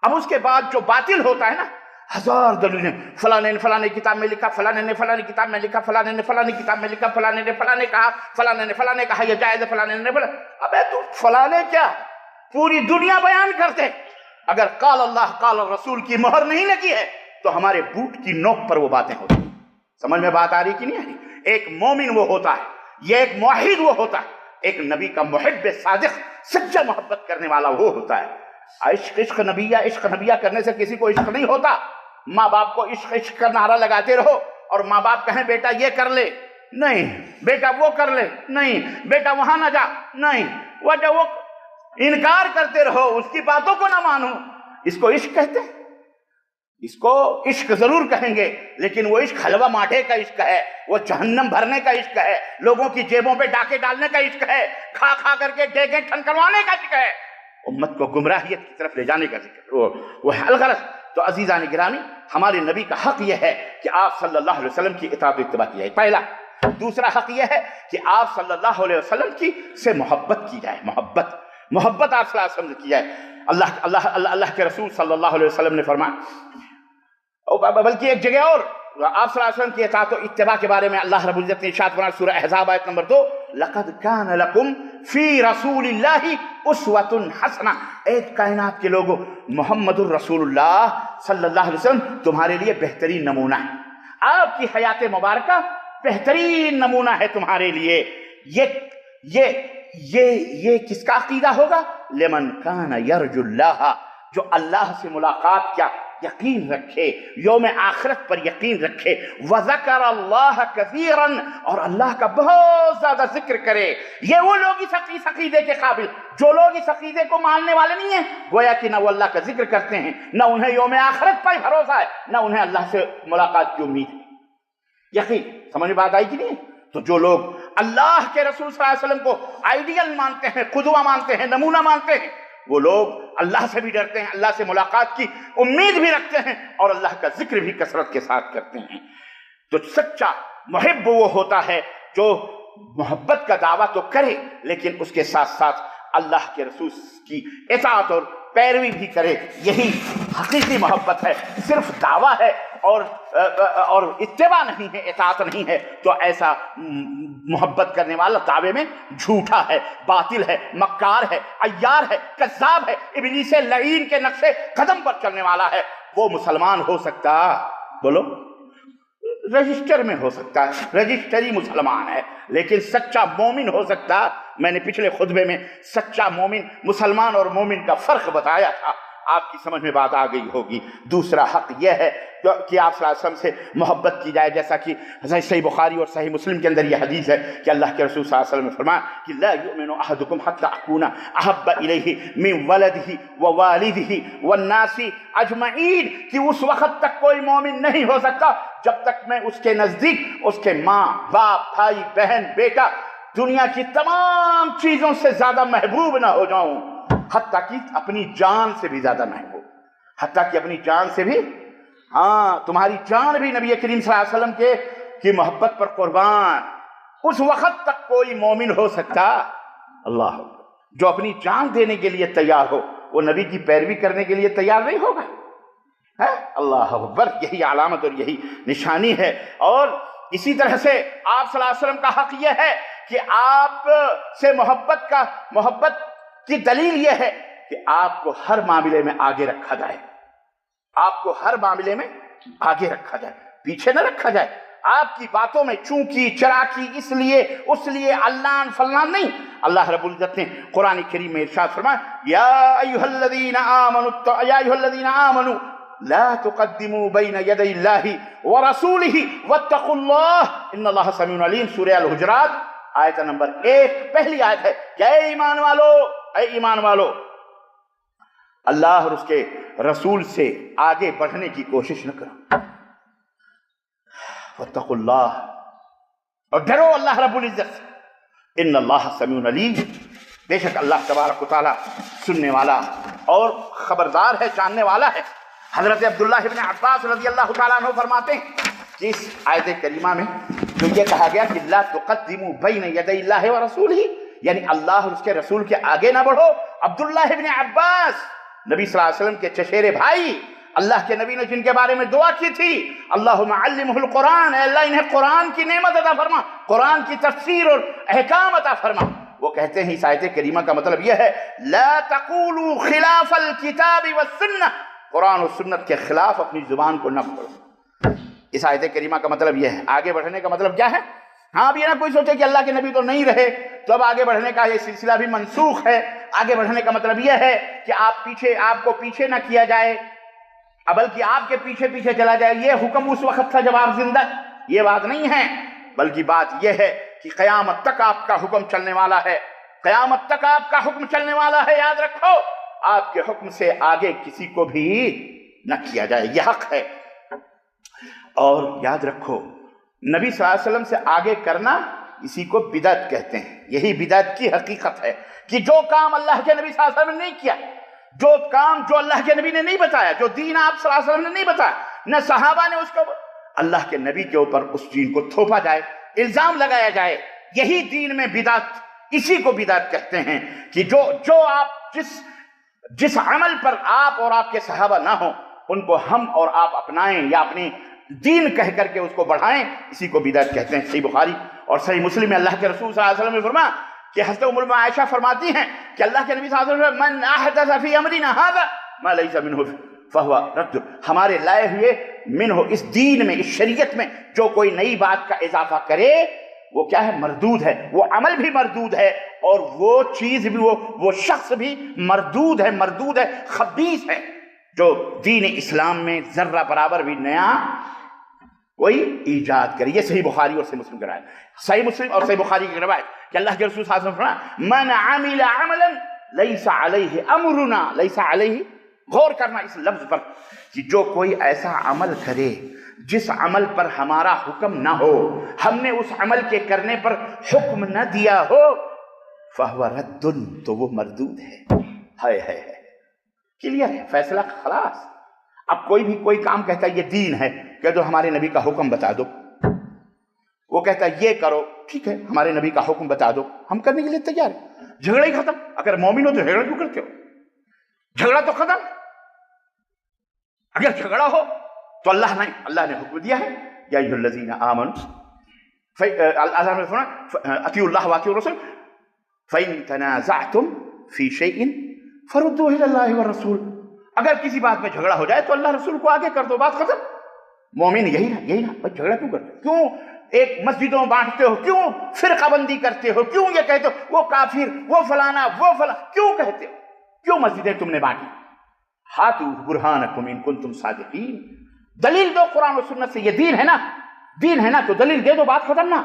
अब उसके बाद जो बातिल होता है ना, हजार दलीलें, फलाने ने फलाने किताब में लिखा, फलाने ने फलाने किताब में लिखा, फलाने ने फलाने किताब में लिखा, फलाने ने फलाने कहा, फलाने ने फलाने कहा, ये जायज है, फलाने ने फलाने। अबे तू फलाने क्या, पूरी दुनिया बयान करते, अगर काल अल्लाह काल रसूल की मोहर नहीं लगी है तो हमारे बूट की नोक पर वो बातें होती। समझ में बात आ रही कि नहीं आ रही? एक मोमिन वो होता है, ये एक मुआहिद वो होता है, एक नबी का मुहिब्ब सादिक, सच्चा मोहब्बत करने वाला वो होता है। इश्क नबिया करने से किसी को इश्क नहीं होता। माँ बाप को इश्क का नारा लगाते रहो और माँ बाप कहें बेटा ये कर ले, नहीं, बेटा वो कर ले, नहीं, बेटा वहां ना जा, नहीं, वो इनकार करते रहो, उसकी बातों को ना मानो, इसको इश्क कहते हैं? इसको इश्क जरूर कहेंगे, लेकिन वो इश्क हलवा माठे का इश्क है, वो जहन्नम भरने का इश्क है, लोगों की जेबों पे डाके डालने का इश्क है, खा खा करके डेगे ठनकरवाने का इश्क है, उम्मत को गुमराहियत की तरफ ले जाने का जिक्र, वो है अलगरज। तो अजीज़ान गिरामी, हमारे नबी का हक यह है कि आप सल्लल्लाहु अलैहि वसल्लम की इताअत व इत्तिबा की जाए, पहला। दूसरा हक यह है कि आप सल्लल्लाहु अलैहि वसल्लम की से मोहब्बत की जाए, मोहब्बत आप सल्लल्लाहु अलैहि वसल्लम की जाए। अल्लाह के रसूल सल्लल्लाहु अलैहि वसल्लम ने फरमाया, बल्कि एक जगह और आप सल्लल्लाहु अलैहि वसल्लम की इताअत व इत्तिबा के बारे में अल्लाह रब्बुल इज्जत ने इरशाद फरमाया, सूरह अहज़ाब आयत नंबर 2, लक़द कान लकुम फी रसूलिल्लाहि उस्वतुन हसना, एक कायनात के लोगों, मोहम्मदुर रसूलुल्लाह सल्लल्लाहु अलैहि वसल्लम तुम्हारे लिए बेहतरीन नमूना है, आपकी हयात मुबारका बेहतरीन नमूना है तुम्हारे लिए। ये किसका अकीदा होगा? लिमन कान यरजुल्लाह, जो अल्लाह से मुलाकात क्या यकीन रखे, यौम आखिरत पर यकीन रखे, वज़कर अल्लाह कसीरन, और अल्लाह का बहुत ज्यादा जिक्र करे। ये वो लोग इस अकीदे के काबिल, जो लोग इस अकीदे को मानने वाले नहीं है, गोया कि ना वो अल्लाह का जिक्र करते हैं, ना उन्हें यौम आखिरत पर भरोसा है, ना उन्हें अल्लाह से मुलाकात की उम्मीद है। यकीन, समझ में बात आई कि नहीं? तो जो लोग अल्लाह के रसूल सल्लल्लाहु अलैहि वसल्लम को आइडियल मानते हैं, खुदवा मानते हैं, नमूना मानते हैं, वो लोग अल्लाह से भी डरते हैं, अल्लाह से मुलाकात की उम्मीद भी रखते हैं और अल्लाह का जिक्र भी कसरत के साथ करते हैं। तो सच्चा मुहिब्ब वो होता है जो मोहब्बत का दावा तो करे, लेकिन उसके साथ साथ अल्लाह के रसूल की इताअत और पैरवी भी करे। यही हकीकी मोहब्बत है। सिर्फ दावा है और इत्तिबा नहीं है, इताअत नहीं है, तो ऐसा मोहब्बत करने वाला दावे में झूठा है, बातिल है, मक्कार है, अय्यार है, कज़्ज़ाब है, इब्लीस लईन के नक्शे कदम पर चलने वाला है। वो मुसलमान हो सकता, बोलो, रजिस्टर में हो सकता है, रजिस्टरी मुसलमान है, लेकिन सच्चा मोमिन हो सकता। मैंने पिछले खुतबे में सच्चा मोमिन, मुसलमान और मोमिन का फर्क बताया था। آپ کی سمجھ میں بات آ گئی ہوگی۔ دوسرا حق یہ ہے کہ آپ صلی اللہ علیہ وسلم سے محبت کی جائے، جیسا کہ صحیح بخاری اور صحیح مسلم کے اندر یہ حدیث ہے کہ اللہ کے رسول صلی اللہ علیہ وسلم نے فرمایا کہ لا یؤمن احدکم حتی اکون احب الیہ من ولدہ ووالدہ والناس اجمعین، کہ اس وقت تک کوئی مومن نہیں ہو سکتا جب تک میں اس کے نزدیک اس کے ماں باپ بھائی بہن بیٹا دنیا کی تمام چیزوں سے زیادہ محبوب نہ ہو جاؤں، حتیٰ کہ اپنی جان سے بھی زیادہ محبوب، حتیٰ کہ اپنی جان سے بھی، ہاں تمہاری جان بھی نبی کریم صلی اللہ علیہ وسلم کی محبت پر قربان۔ اس وقت تک کوئی مومن ہو سکتا، اللہ جو اپنی جان دینے کے لیے تیار ہو وہ نبی کی پیروی کرنے کے لیے تیار نہیں ہوگا۔ اللہ اکبر، یہی علامت اور یہی نشانی ہے۔ اور اسی طرح سے آپ صلی اللہ علیہ وسلم کا حق یہ ہے کہ آپ سے محبت کی دلیل یہ ہے کہ آپ کو ہر معاملے میں آگے رکھا جائے، آپ کو ہر معاملے میں آگے رکھا جائے، پیچھے نہ رکھا جائے۔ آپ کی باتوں میں چونکی چراکی اس لیے علان فلان نہیں۔ اللہ رب العزت نے قرآن کریم میں ارشاد فرمایا یا ایھا الذین آمنوا لا تقدموا بین یدی اللہ ورسولہ واتقوا اللہ ان اللہ سمیع علیم، سورہ الحجرات آیت نمبر 1 پہلی آیت ہے کہ اے ایمان والو اللہ اور اس کے رسول سے آگے بڑھنے کی کوشش نہ کرو، واتقوا اللہ، اور ڈرو اللہ رب العزت سے، ان اللہ سمیع علیم، بے شک اللہ تبارک و تعالیٰ سننے والا اور خبردار ہے، جاننے والا ہے۔ حضرت عبداللہ ابن عباس رضی اللہ تعالیٰ عنہ فرماتے ہیں کہ اس آیت کریمہ میں جو یہ کہا گیا کہ لا تقدموا بین یدی اللہ ورسولہ، یعنی اللہ اور اس کے رسول کے آگے نہ بڑھو۔ عبداللہ ابن عباس نبی صلی اللہ علیہ وسلم کے چچیرے بھائی، اللہ کے نبی نے جن کے بارے میں دعا کی تھی اللہم علمہ القرآن، اے اللہ انہیں قرآن کی نعمت عطا فرما، قرآن کی تفسیر اور احکام عطا فرما۔ وہ کہتے ہیں اس آیت کریمہ کا مطلب یہ ہے لا تقولوا خلاف الکتاب والسنہ، قرآن و سنت کے خلاف اپنی زبان کو نہ کھولو۔ اس آیت کریمہ کا مطلب یہ ہے، آگے بڑھنے کا مطلب کیا ہے؟ ہاں اب یہ نہ کوئی سوچے کہ اللہ کے نبی تو نہیں رہے تو اب آگے بڑھنے کا یہ سلسلہ بھی منسوخ ہے۔ آگے بڑھنے کا مطلب یہ ہے کہ آپ کو پیچھے نہ کیا جائے، بلکہ آپ کے پیچھے چلا جائے۔ یہ حکم اس وقت تھا جب آپ زندہ، یہ بات نہیں ہے، بلکہ بات یہ ہے کہ قیامت تک آپ کا حکم چلنے والا ہے، قیامت تک آپ کا حکم چلنے والا ہے۔ یاد رکھو آپ کے حکم سے آگے کسی کو بھی نہ کیا جائے، یہ حق ہے۔ اور یاد رکھو نبی صلی اللہ علیہ وسلم سے آگے کرنا اسی کو بدعت کہتے ہیں۔ یہی بدعت کی حقیقت ہے کہ جو کام اللہ کے نبی صلی اللہ علیہ وسلم نے نہیں کیا، جو کام جو اللہ کے نبی نے نہیں بتایا، جو دین آپ صلی اللہ علیہ وسلم نے نہیں بتایا، نہ صحابہ نے اس کو، اللہ کے نبی کے اوپر اس دین کو تھوپا جائے، الزام لگایا جائے، یہی دین میں بدعت، اسی کو بدعت کہتے ہیں کہ جو آپ جس عمل پر آپ اور آپ کے صحابہ نہ ہوں ان کو ہم اور آپ اپنائیں یا اپنی دین کہہ کر کے اس کو بڑھائیں، اسی کو بدعت کہتے ہیں۔ صحیح بخاری اور صحیح مسلم میں اللہ کے رسول صلی اللہ علیہ وسلم نے فرمایا کہ حضرت ام المؤمنین عائشہ فرماتی ہیں کہ اللہ کے نبی صلی اللہ علیہ وسلم من احدث فی امرنا ھذا ما لیس منہ فہو رد، ہمارے لائے ہوئے منہ، اس دین میں، اس شریعت میں جو کوئی نئی بات کا اضافہ کرے وہ کیا ہے؟ مردود ہے، وہ عمل بھی مردود ہے اور وہ چیز بھی، وہ شخص بھی مردود ہے، خبیث ہے، جو دین اسلام میں ذرہ برابر بھی نیا کوئی ایجاد کرے۔ یہ صحیح بخاری اور صحیح مسلم کی روایت، صحیح مسلم اور صحیح بخاری کی روایت کہ اللہ کے رسول صلی اللہ علیہ وسلم فرمایا من عمل عملا لیس علیہ امرنا، لیس علیہ، غور کرنا اس لفظ پر کہ جو کوئی ایسا عمل کرے جس عمل پر ہمارا حکم نہ ہو، ہم نے اس عمل کے کرنے پر حکم نہ دیا ہو، فہو رد، تو وہ مردود ہے۔ کلیئر ہے، فیصلہ خلاص۔ اب کوئی کام کہتا ہے یہ دین ہے، کہ جو ہمارے نبی کا حکم بتا دو، وہ کہتا ہے یہ کرو، ٹھیک ہے ہمارے نبی کا حکم بتا دو، ہم کرنے کے لیے تیار ہیں، جھگڑا ہی ختم۔ اگر مومن ہو تو جھگڑا کیوں کرتے ہو؟ جھگڑا تو ختم۔ اگر جھگڑا ہو تو اللہ نے حکم دیا ہے یا ایھا الذین آمنوا، اللہ نے فرمایا اطیعوا اللہ واطیعوا الرسول فإن تنازعتم فی شیء فردوہ الی اللہ والرسول، اگر کسی بات میں جھگڑا ہو جائے تو اللہ رسول کو آگے کر دو، بات ختم۔ مومن یہی نا بھائی، جھگڑا کیوں کرتے ہو؟ کیوں ایک مسجدوں میں بانٹتے ہو؟ کیوں فرقہ بندی کرتے ہو؟ کیوں یہ کہتے ہو وہ کافر، وہ فلانا، وہ فلانا، کیوں کہتے ہو؟ کیوں مسجدیں تم نے بانٹی؟ हातू बुरहानकुम इन कुंतुम सादिकीन, दलील दो कुरान और सुन्नत से। ये दीन है ना, दीन है ना, तो दलील दे दो, बात खत्म ना।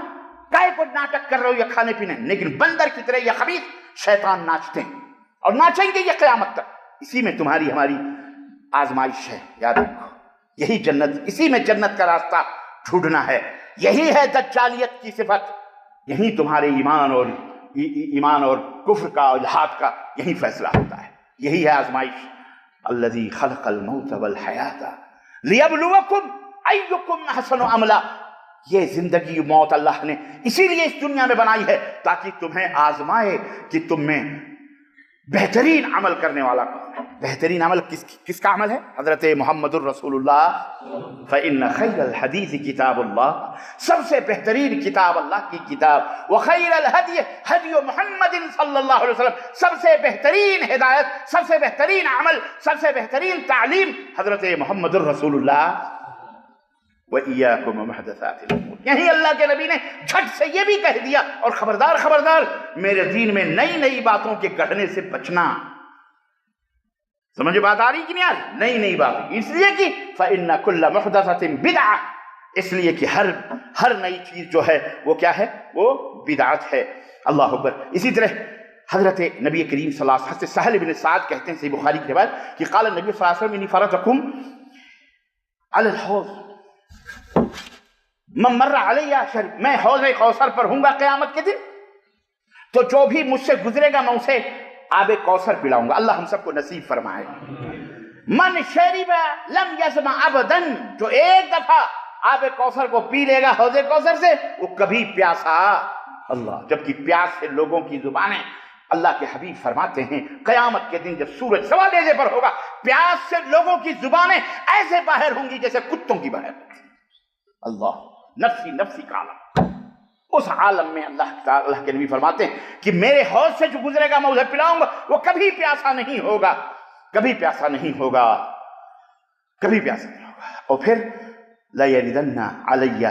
काहे को नाटक कर रहे हो या खाने पीने? लेकिन बंदर की तरह या खबीस शैतान नाचते हैं और नाचेंगे ये क़यामत तक। इसी में तुम्हारी हमारी आजमाइश है, याद रखो। यही जन्नत, इसी में जन्नत का रास्ता ढूंढना है। यही है दज्जालियत की सिफत। यही तुम्हारे ईमान और कुफ्र का और इल्हाद का यही फैसला होता है। यही है आजमाइश। अल्लज़ी खलक़ल मौत वल हयाता लियब्लुवकुम अय्युकुम अहसनु अमला। ये जिंदगी मौत अल्लाह ने इसीलिए इस दुनिया में बनाई है ताकि तुम्हें आजमाए कि तुम में बेहतरीन अमल करने वाला कौन है। बेहतरीन अमल किसका अमल है? हजरत मुहम्मदुर रसूलुल्लाह। फ़इन्न खैरल हदीस किताबुल्लाह, सबसे बेहतरीन किताब अल्लाह की किताब। व खैरल हदी हदी मुहम्मदिन सल्लल्लाहु अलैहि वसल्लम, सबसे बेहतरीन हिदायत, सबसे बेहतरीन अमल, सबसे बेहतरीन तालीम हजरत मुहम्मदुर रसूलुल्लाह। व इय्याकुम मुहदसातिल उमूर, यही अल्लाह के नबी ने झट से ये भी कह दिया, और खबरदार खबरदार मेरे दीन में नई नई बातों के गढ़ने से बचना। समझ बात आ रही कि नहीं आ रही? नई नई बात इसलिए कि फ़इन्न कुल्ल मुहदसतिन बिदअ, इसलिए कि हर नई चीज जो है वो क्या है? वो बिदअत है। अल्लाह अकबर। इसी तरह हजरत नबी करीम सल्लल्लाहु अलैहि वसल्लम सहल बिन साद कहते हैं, सही बुखारी की रिवायत, कि क़ाल नबी सल्लल्लाहु अलैहि वसल्लम इन्नी फ़रतकुम अलल हौज़ मन मर्रा अलैया शरीफ, मैं हौज़े कौसर पर हूंगा क़यामत के दिन, तो जो भी मुझसे गुजरेगा मैं उसे आबे कौसर पिलाऊंगा। अल्लाह हम सबको नसीब फरमाए। मन शरीबा लम यज़मा अबदन, जो एक दफा आबे कौसर को पी लेगा हौज़े कौसर से, वो कभी प्यासा अल्लाह। जबकि प्यास से लोगों की जुबानें, अल्लाह के हबीब फरमाते हैं क़यामत के दिन जब सूरज सवा देने पर होगा, प्यास से लोगों की जुबानें ऐसे बाहर होंगी जैसे कुत्तों की बाहर होती। अल्लाह, नफ्सी नफ्सी का आलम। उस आलम में अल्लाह के नबी फरमाते हैं कि मेरे हौज से जो गुजरेगा मैं उसे पिलाऊंगा, वो कभी प्यासा नहीं होगा, कभी प्यासा नहीं होगा, कभी प्यासा नहीं होगा। और फिर ला यरिदन्ना अलैया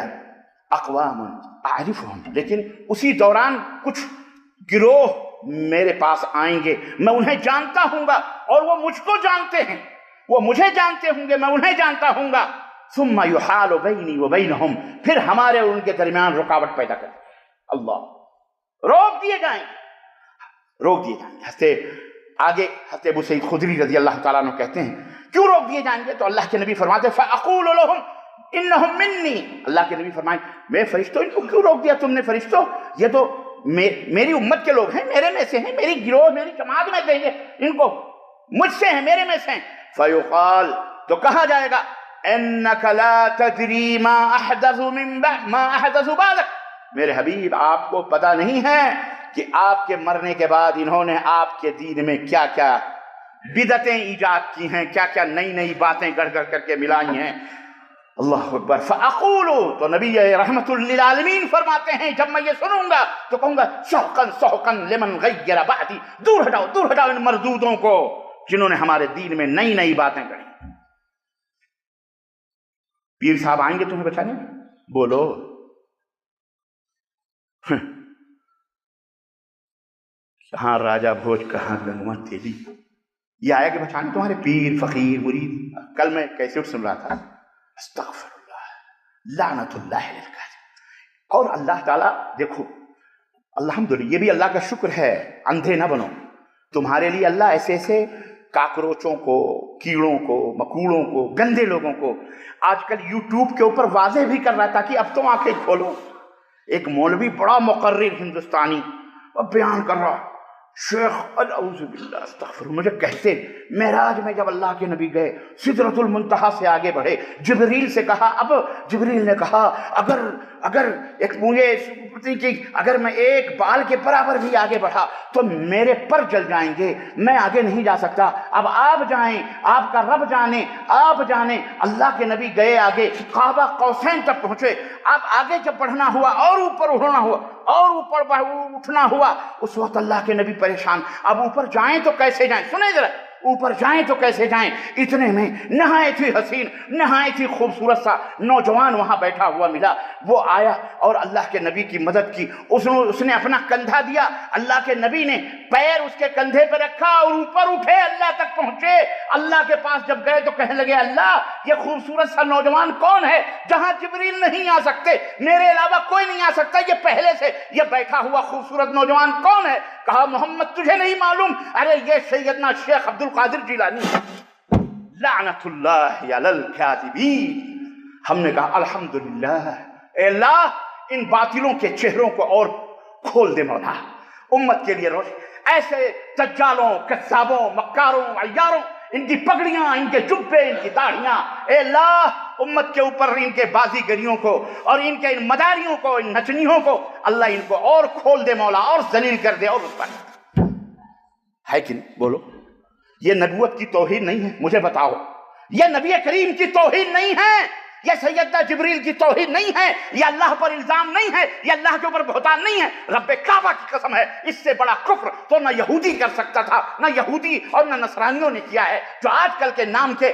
अक़वामुन अअरिफुहुम, लेकिन उसी दौरान कुछ गिरोह मेरे पास आएंगे, मैं उन्हें जानता हूंगा और वो मुझको जानते हैं, वो मुझे जानते होंगे, मैं उन्हें जानता हूंगा। सुम्मा युहालु बैनी व बैनहुम, फिर हमारे और उनके दरमियान रुकावट पैदा कर, अल्लाह, रोक दिए जाएंगे, रोक दिए जाएंगे। हज़रत अबू सईद खुदरी रज़ी अल्लाह ताला अन्हु कहते हैं क्यों रोक दिए जाएंगे? तो अल्लाह के नबी फरमाते फ़अक़ूलु लहुम इन्नहुम मिन्नी, अल्लाह के नबी फरमाए मैं फरिश्तों, इनको क्यों रोक दिया तुमने? फरिश्तों, ये तो मेरी उम्मत के लोग हैं, मेरे में से हैं, मेरी गिरोह, मेरी जमात में से, इनको मुझसे हैं, मेरे में से हैं। फ़युक़ाल, तो कहा जाएगा इन्नका ला तदरी मा अहदसु बादक, मेरे हबीब आपको पता नहीं है कि आपके मरने के बाद इन्होंने आपके दीन में क्या क्या बिदतें ईजाद की हैं, क्या क्या नई नई बातें गढ़ गढ़ करके मिलाई हैं। अल्लाह अकबर। फ़अक़ूलु, तो नबी रहमतुल लिल आलमीन फरमाते हैं जब मैं ये सुनूंगा तो कहूंगा सहक़न सहक़न लिमन गय्यरा बादी, दूर हटाओ इन मरदूदों को जिन्होंने हमारे दीन में नई नई बातें कही। पीर साहब आएंगे तुम्हें बचाने, बोलो कहां राजा भोज, कहां गंगवा तेली, ये आया कि बचाने तुम्हारे पीर फकीर मुरीद। कल मैं कैसे सुन रहा था, अस्तग़फिरुल्लाह लानतुल्लाह लिल काज़िब। और अल्लाह ताला देखो, अल्हम्दुलिल्लाह, ये भी अल्लाह का शुक्र है, अंधे ना बनो। तुम्हारे लिए अल्लाह ऐसे ऐसे काकरोचों को, कीड़ों को, मकूड़ों को, गंदे लोगों को आजकल यूट्यूब के ऊपर वाज़ेह भी कर रहा है ताकि अब तुम आंखें खोलो। एक मौलवी बड़ा मुक़र्रिर हिंदुस्तानी और बयान कर रहा, शेख अल्लाह अस्तग़फिर, मुझे कहते मेराज में जब अल्लाह के नबी गए, सिदरतुल मुंतहा से आगे बढ़े, जिब्रील से कहा, अब जिब्रील ने कहा अगर एक मुझे कि अगर मैं एक बाल के बराबर भी आगे बढ़ा तो मेरे पर जल जाएंगे, मैं आगे नहीं जा सकता, अब आप जाएं, आपका रब जाने, आप जाने। अल्लाह के नबी गए आगे, काबा कौसैन तक पहुंचे। अब आगे जब बढ़ना हुआ और ऊपर उठना हुआ और ऊपर उठना हुआ, उस वक्त अल्लाह के नबी परेशान, अब ऊपर जाएं तो कैसे जाएं? सुने जरा, ऊपर जाएं तो कैसे जाएं। इतने में नहायत ही हसीन, नहायत ही खूबसूरत सा नौजवान वहां बैठा हुआ मिला। वो आया और अल्लाह के नबी की मदद की। उसने अपना कंधा दिया, अल्लाह के नबी ने पैर उसके कंधे पर रखा और ऊपर उठे, अल्लाह तक पहुंचे। अल्लाह के पास जब गए तो कहने लगे, अल्लाह ये खूबसूरत सा नौजवान कौन है? जहां जिब्रील नहीं आ सकते, मेरे अलावा कोई नहीं आ सकता, ये पहले से ये बैठा हुआ खूबसूरत नौजवान कौन है? कहा, मोहम्मद तुझे नहीं मालूम? अरे ये सैयदना शेख अब्दुल कादिर जिलानी, लानतुल्लाह अलल काज़िबीन। हमने कहा, अल्हम्दुलिल्लाह, ए अल्लाह इन बातिलों के चेहरों को और खोल दे मौला, उम्मत के लिए रोशन। ऐसे दज्जालों, कज़्ज़ाबों, मक्कारों, अय्यारों, इनकी पगड़ियां, इनके जुब्बे, इनकी दाढ़ियां, ए अल्लाह उम्मत के ऊपर इनके बाजीगरियों को और इनके इन मदारियों को, इन नचनियों को अल्लाह इनको और खोल दे मौला, और जलील कर दे। और उस पर है कि नहीं? बोलो, ये नबूवत की तौहीन नहीं है? मुझे बताओ, ये नबी करीम की तौहीन नहीं है? ये सैयदना जिब्रील की तौहीन नहीं है? ये अल्लाह पर इल्जाम नहीं है? ये अल्लाह के ऊपर बहतान नहीं है? रब्बे काबा की कसम है, इससे बड़ा कुफ्र तो न यहूदी कर सकता था, न यहूदी और न नसरानियों ने किया है, जो आजकल के नाम के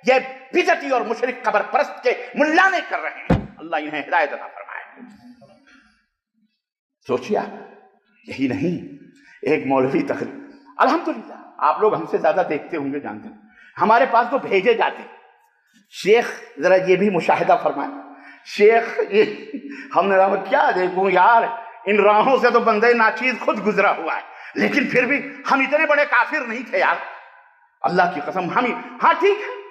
ये बिदती और मुशरिक कबर परस्त के मुल्ला ने कर रहे हैं। अल्लाह इन्हें हिदायत अता फरमाए। सोचिए आप, यही नहीं, एक मौलवी तकरीर, अल्हम्दुलिल्लाह आप लोग हमसे ज्यादा देखते होंगे, जानते हैं, हमारे पास तो भेजे जाते। शेख जरा ये भी मुशाहिदा फरमाए, शेख ये हमने कहा क्या देखूं यार, इन राहों से तो बंदे नाचीज खुद गुजरा हुआ है, लेकिन फिर भी हम इतने बड़े काफिर नहीं थे यार, अल्लाह की कसम। हम ही, हाँ ठीक है,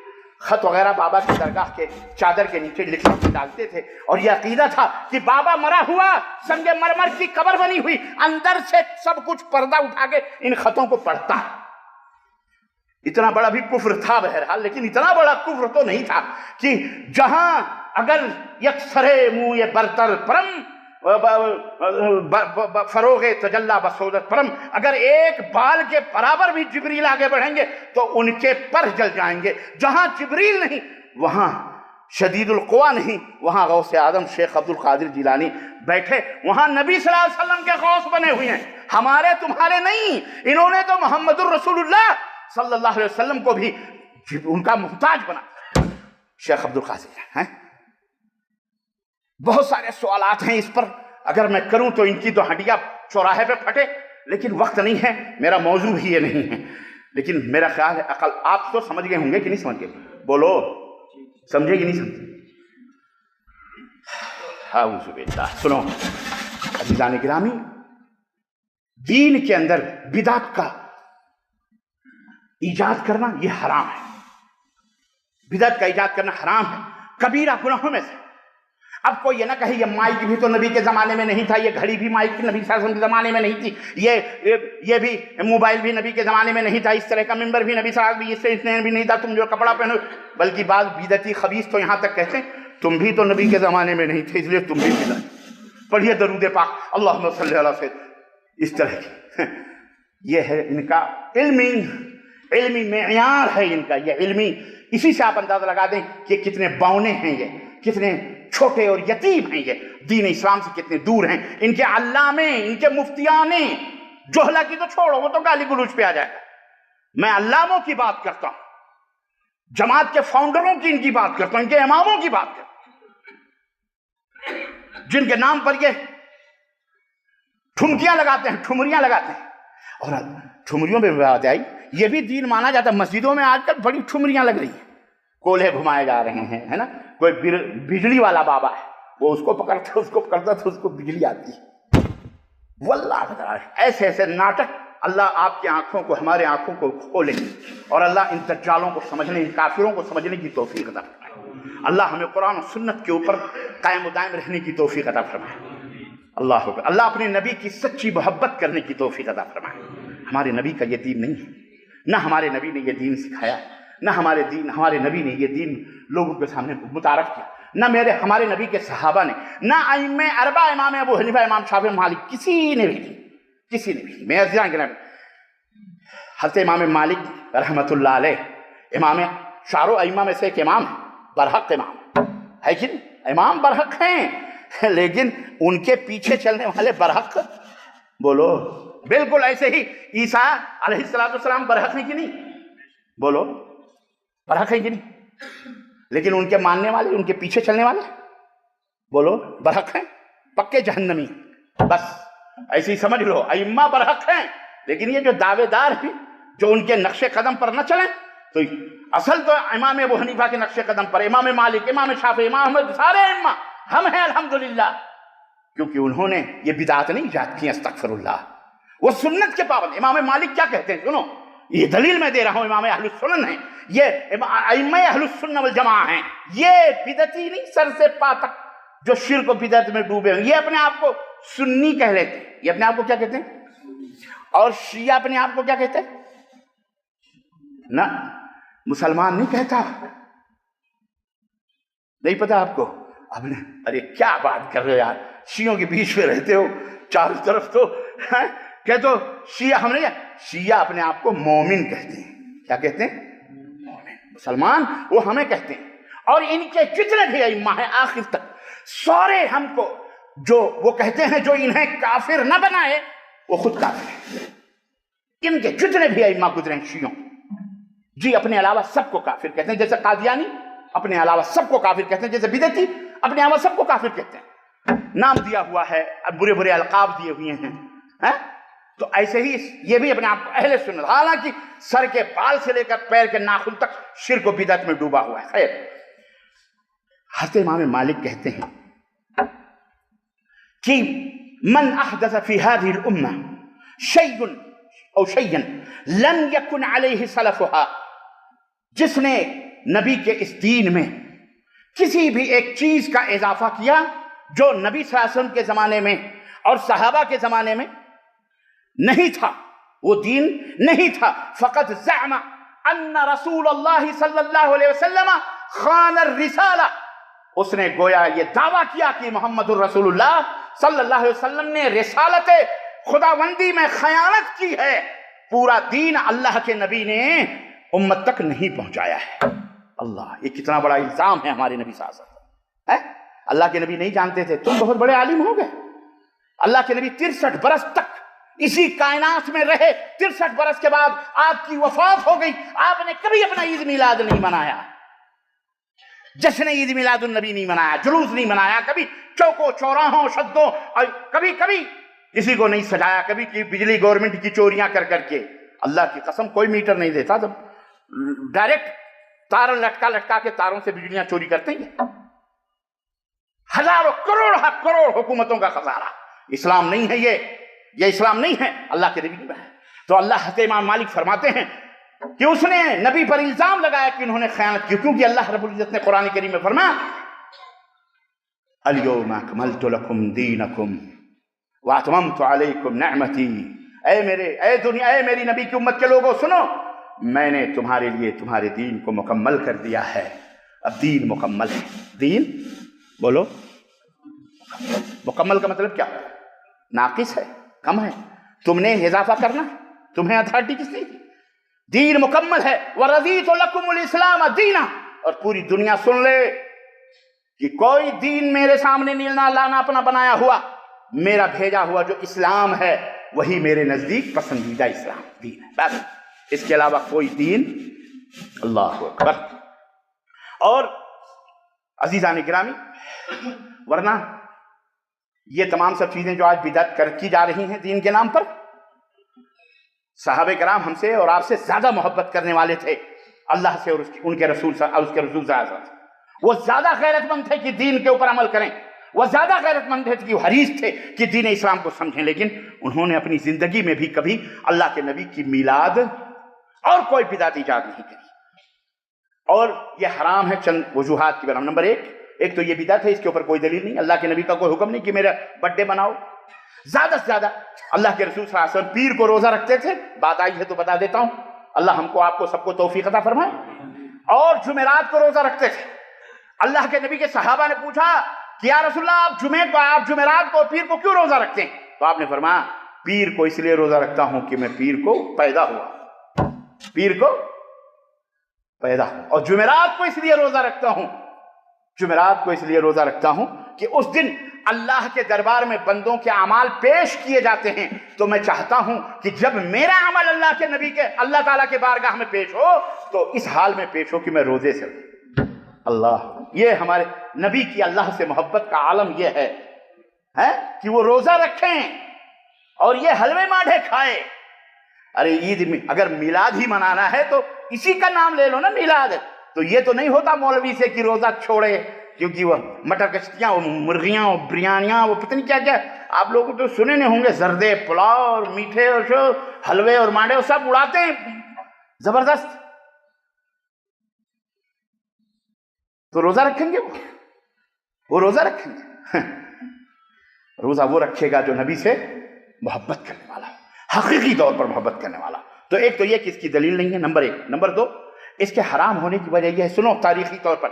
खत वगैरह बाबा की दरगाह के चादर के नीचे लिखने के डालते थे, और यह अकीदा था कि बाबा मरा हुआ, संगे मरमर की कब्र बनी हुई, अंदर से सब कुछ पर्दा उठा के इन खतों को पढ़ता है। इतना बड़ा भी कुफ्र था बहरहाल, लेकिन इतना बड़ा कुफ्र तो नहीं था कि जहां अगर यकसरे मुंह ये बरतर परम फरोगे तजल्ला बसोदत परम, अगर एक बाल के बराबर भी जिब्रील आगे बढ़ेंगे तो उनके पर जल जाएंगे। जहां जिब्रील नहीं वहां शदीदुल क़ुवा नहीं, वहां गौसे आदम शेख अब्दुल कादिर जिलानी बैठे, वहां नबी सल्लल्लाहु अलैहि वसल्लम के गौस बने हुए हैं, हमारे तुम्हारे नहीं। इन्होंने तो मोहम्मदुर रसूलुल्लाह सल्लल्लाहु अलैहि वसल्लम को भी उनका मुहताज बना शेख अब्दुल कादिर हैं। बहुत सारे सवालात हैं इस पर, अगर मैं करूं तो इनकी तो हड्डियां चौराहे पे फटे, लेकिन वक्त नहीं है, मेरा मौजू भी ये नहीं है। लेकिन मेरा ख्याल है अकल आप तो समझ गए होंगे कि नहीं समझ गए? बोलो, समझे कि नहीं समझे? सुनो अज़ीज़ान गिरामी, दीन के अंदर बिदात का ईजाद करना यह हराम है, बिदात का ईजाद करना हराम है, कबीरा गुनाहों में से। अब कोई ये ना कहे ये माइक भी तो नबी के ज़माने में नहीं था, ये घड़ी भी माइक की नबी सल्लल्लाहु अलैहि वसल्लम के ज़माने में नहीं थी, ये भी मोबाइल भी नबी के ज़माने में नहीं था, इस तरह का मिंबर भी नबी साहब भी इससे भी नहीं था, तुम जो कपड़ा पहनो। बल्कि बाद बिदती खबीस तो यहाँ तक कहते हैं तुम भी तो नबी के ज़माने में नहीं थे, इसलिए तुम भी बिदत। पढ़िए दरूद पाक, अल्लाहुम्मा सल्ली अला सय्यद, इस तरह की। ये है इनका इल्मी मेयार है इनका, ये इल्मी। इसी से आप अंदाजा लगा दें कि कितने बौने हैं ये, कितने छोटे और यतीम हैं ये, दीन इस्लाम से कितने दूर हैं। इनके अल्लामे, इनके मुफ्तियाने, जोहला की तो छोड़ो, वो तो गाली गलूज पे आ जाएगा। मैं अल्लामों की बात करता हूं, जमात के फाउंडरों की इनकी बात करता हूं, इनके इमामों की बात करता हूं, जिनके नाम पर ये ठुमकियां लगाते हैं, ठुमरियां लगाते हैं। और ठुमरियों में बात आई, ये भी दीन माना जाता है। मस्जिदों में आजकल बड़ी ठुमरियां लग रही हैं, कोल्हे घुमाए जा रहे हैं, है ना। कोई बिजली वाला बाबा है, वो उसको पकड़ता तो उसको बिजली आती है। वल्लाह ऐसे ऐसे नाटक। अल्लाह आपकी आंखों को, हमारे आंखों को खोले, और अल्लाह इन दज्जालों को समझने, इन काफिरों को समझने की तौफीक अता फरमाए। अल्लाह हमें कुरान और सुन्नत के ऊपर कायम दायम रहने की तौफीक अता फरमाए। अल्लाह अपने नबी की सच्ची मोहब्बत करने की तौफीक अता फरमाए। हमारे नबी का ये दीन नहीं है, ना हमारे नबी ने ये दीन सिखाया, ना हमारे नबी ने ये दीन लोगों के सामने मुतारफ किया, ना हमारे नबी के सहाबा ने, ना अइम्मे अरबा इमाम अबू हनीफा, इमाम शाफी, मालिक, किसी ने भी नहीं। मैं अज़ीज़ान गिरामी, हज़रत इमाम मालिक रहमतुल्लाह अलैह इमाम चारों अइम्मा में से एक इमाम है, बरहक इमाम है कि इमाम बरहक हैं, लेकिन उनके पीछे चलने वाले बरहक, बोलो। बिल्कुल ऐसे ही ईसा अलैहिस्सलाम बरहक हैं कि नहीं? बोलो बरहक है कि नहीं? लेकिन उनके मानने वाले, उनके पीछे चलने वाले, बोलो बरहक हैं, पक्के जहन्नमी। बस ऐसे ही समझ लो, अइम्मा बरहक हैं, लेकिन ये जो दावेदार हैं जो उनके नक्शे कदम पर न चलें, तो असल तो इमाम अबू हनीफा के नक्शे कदम पर, इमाम मालिक, इमाम शाफी, इमाम अहमद, सारे इम्मा हम हैं अल्हम्दुलिल्लाह, क्योंकि उन्होंने ये बिदात नहीं ईजाद की, अस्तगफिरुल्लाह, वो सुन्नत के पाबंद। इमाम मालिक क्या कहते हैं सुनो, ये दलील मैं दे रहा हूं, इमाम अहलुस सुन्नत है, ये अइम्मा अहलुस सुन्नत वल जमाअह हैं, ये बिदती नहीं सर से पा तक जो शिर्क और बिदत में डूबे हैं, ये अपने आप को सुन्नी कह लेते हैं, ये अपने आप को क्या कहते हैं, और शिया अपने आप को क्या कहते हैं ना, मुसलमान नहीं कहता, नहीं पता आपको? आपने अरे क्या बात कर रहे हो यार, शियों के बीच में रहते हो चारों तरफ, तो कहते तो शिया, हमने शिया अपने आप को मोमिन कहते हैं, क्या कहते हैं, मोमिन। मुसलमान वो हमें कहते हैं, और इनके जितने भी इमाम हैं आखिर तक सारे हमको जो वो कहते हैं जो इन्हें काफिर न बनाए वो खुद काफिर है। इनके जितने भी इमाम गुजरे शियों जी अपने अलावा सबको काफिर कहते हैं, जैसे कादियानी अपने अलावा सबको काफिर कहते हैं, जैसे बिदती अपने अलावा सबको काफिर कहते हैं, नाम दिया हुआ है, अब बुरे बुरे अलकाब दिए हुए हैं, तो ऐसे ही ये भी अपने आप अहले सुन्नत, हालांकि सर के बाल से लेकर पैर के नाखून तक शिर्क और बिदअत में डूबा हुआ है। खैर, हज़रत इमाम मालिक कहते हैं कि मन अहदस फी हादिहिल उम्मा शैअन औ शैअन लम यकुन अलैहि सलफुहा, जिसने नबी के इस दीन में किसी भी एक चीज का इजाफा किया जो नबी सल्लल्लाहु अलैहि वसल्लम के जमाने में और सहाबा के जमाने में नहीं था, वो दीन नहीं था, फ़क़द ज़अम अन्न रसूलुल्लाह सल्लल्लाहु अलैहि वसल्लम खान रिसाला, उसने गोया ये दावा किया कि मोहम्मदुर रसूलुल्लाह सल्लल्लाहु अलैहि वसल्लम ने रिसालत खुदावंदी में खयानत की है, पूरा दीन अल्लाह के नबी ने उम्मत तक नहीं पहुंचाया है। अल्लाह, ये कितना बड़ा इल्जाम है हमारे नबी सल्लल्लाहु अलैहि वसल्लम है। अल्लाह के नबी नहीं जानते थे, तुम बहुत बड़े आलिम हो गए। अल्लाह के नबी 63 बरस तक इसी कायनात में रहे, 63 बरस के बाद आपकी वफात हो गई, आपने कभी अपना ईद मिलाद नहीं मनाया, जश्न ईद मिलादुन नबी नहीं मनाया, जुलूस नहीं मनाया, कभी चौकों चौराहों शद्दों, कभी कभी किसी को नहीं सजाया, कभी की बिजली गवर्नमेंट की चोरियां कर करके, अल्लाह की कसम कोई मीटर नहीं देता, जब डायरेक्ट तार लटका लटका के तारों से बिजलियां चोरी करते हैं, हजारों करोड़ हुकूमतों का खजाना। इस्लाम नहीं है ये इस्लाम नहीं है, अल्लाह के नबी है। तो अल्लाह हज़रत इमाम मालिक फरमाते हैं कि उसने नबी पर इल्जाम लगाया कि उन्होंने खयानत की, क्योंकि अल्लाह रब्बुल इज्जत ने कुरान करीम में फरमाया अल-यौमा अकमलतु लकुम दीनकुम व अतममतु अलैकुम निअमती, ऐ दुनिया, ऐ मेरी नबी की उम्मत के लोगों सुनो, मैंने तुम्हारे लिए तुम्हारे दीन को मुकम्मल कर दिया है। अब दीन मुकम्मल है, दीन बोलो मुकम्मल का मतलब क्या? नाकिस है, कम है, तुमने इजाफा करना, तुम्हें अथॉरिटी किसने दी? दीन मुकम्मल है। वरज़ीतु लकुमुल इस्लाम दीना, और पूरी दुनिया सुन ले कि कोई दीन मेरे सामने नहीं लाना अपना बनाया हुआ, मेरा भेजा हुआ जो इस्लाम है वही मेरे नजदीक पसंदीदा इस्लाम दीन है, बस इसके अलावा कोई दीन। अल्लाह अकबर। और अजीज़ान गिरामी, वरना ये तमाम सब चीजें जो आज बिदअत की जा रही हैं दीन के नाम पर, सहाबे कराम हमसे और आपसे ज्यादा मोहब्बत करने वाले थे अल्लाह से और उनके रसूल से, वो ज्यादा गैरतमंद थे कि दीन के ऊपर अमल करें, वो ज्यादा गैरतमंद थे कि हरीस थे कि दीन इस्लाम को समझें, लेकिन उन्होंने अपनी जिंदगी में भी कभी अल्लाह के नबी की मीलाद और कोई बिदअत ईजाद नहीं करी। और यह हराम है चंद वजूहात की वजह। नंबर एक तो ये बिदअत है, इसके ऊपर कोई दलील नहीं, अल्लाह के नबी का कोई हुक्म नहीं कि मेरा बर्थडे बनाओ। ज्यादा से ज्यादा अल्लाह के रसूल सल्लल्लाहु अलैहि वसल्लम पीर को रोजा रखते थे, बात आई है तो बता देता हूं, अल्लाह हमको आपको सबको तौफीक अता फरमाए। और जुमेरात को रोजा रखते थे। अल्लाह के नबी के सहाबा ने पूछा कि या रसूलल्लाह आप जुमेरात को पीर को क्यों रोजा रखते हैं? तो आपने फरमाया पीर को इसलिए रोजा रखता हूं कि मैं पीर को पैदा हुआ, पीर को पैदा हुआ, और जुमेरात को इसलिए रोजा रखता हूं, जुमेरात को इसलिए रोजा रखता हूं कि उस दिन اللہ کے دربار میں بندوں کے اعمال پیش کیے جاتے ہیں تو میں چاہتا ہوں کہ جب میرا عمل اللہ کے نبی کے اللہ تعالیٰ کے بارگاہ میں پیش ہو تو اس حال میں پیش ہو کہ میں روزے سے اللہ، یہ ہمارے نبی کی اللہ سے محبت کا عالم یہ ہے کہ وہ روزہ رکھیں اور یہ حلوے ماٹھے کھائے۔ ارے عید میں اگر میلاد ہی منانا ہے تو اسی کا نام لے لو نا میلاد، تو یہ تو نہیں ہوتا مولوی سے کہ روزہ چھوڑے، کیونکہ وہ مٹر کشتیاں، وہ مرغیاں، وہ بریانیاں، وہ پتہ نہیں کیا کیا آپ لوگ تو سنے نہیں ہوں گے، زردے پلاؤ اور میٹھے اور حلوے اور مانڈے وہ سب اڑاتے ہیں زبردست۔ تو روزہ رکھیں گے وہ روزہ رکھیں گے؟ روزہ وہ رکھے گا جو نبی سے محبت کرنے والا، حقیقی طور پر محبت کرنے والا۔ تو ایک تو یہ کہ اس کی دلیل نہیں ہے، نمبر ایک۔ نمبر دو، اس کے حرام ہونے کی وجہ یہ ہے، سنو تاریخی طور پر،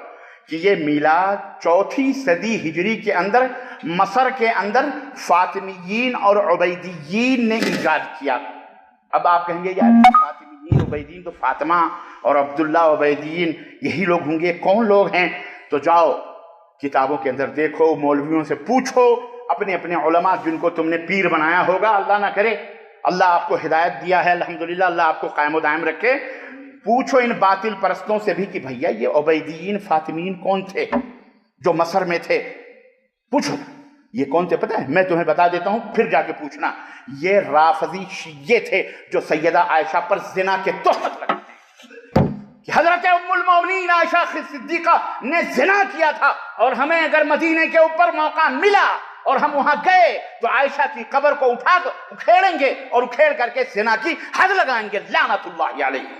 کہ یہ میلاد 4 صدی ہجری کے اندر مصر کے اندر فاطمیین اور عبیدیین نے ایجاد کیا۔ اب آپ کہیں گے یار فاطمیین عبیدیین تو فاطمہ اور عبداللہ عبیدیین یہی لوگ ہوں گے، کون لوگ ہیں؟ تو جاؤ کتابوں کے اندر دیکھو، مولویوں سے پوچھو، اپنے اپنے علماء جن کو تم نے پیر بنایا ہوگا، اللہ نہ کرے، اللہ آپ کو ہدایت دیا ہے الحمدللہ، اللہ آپ کو قائم و دائم رکھے، پوچھو ان باطل پرستوں سے بھی کہ بھیا یہ عبیدیین فاطمیین کون تھے جو مصر میں تھے، پوچھو یہ کون تھے پتہ ہے؟ میں تمہیں بتا دیتا ہوں، پھر جا کے پوچھنا۔ یہ رافضی شیعہ تھے جو سیدہ عائشہ پر زنا کے تہمت لگاتے ہیں کہ حضرت ام المومنین عائشہ صدیقہ نے زنا کیا تھا، اور ہمیں اگر مدینے کے اوپر موقع ملا اور ہم وہاں گئے تو عائشہ کی قبر کو اٹھا کر اکھیڑیں گے اور اکھیڑ کر کے زنا کی حد لگائیں گے، لعنت اللہ علیہ،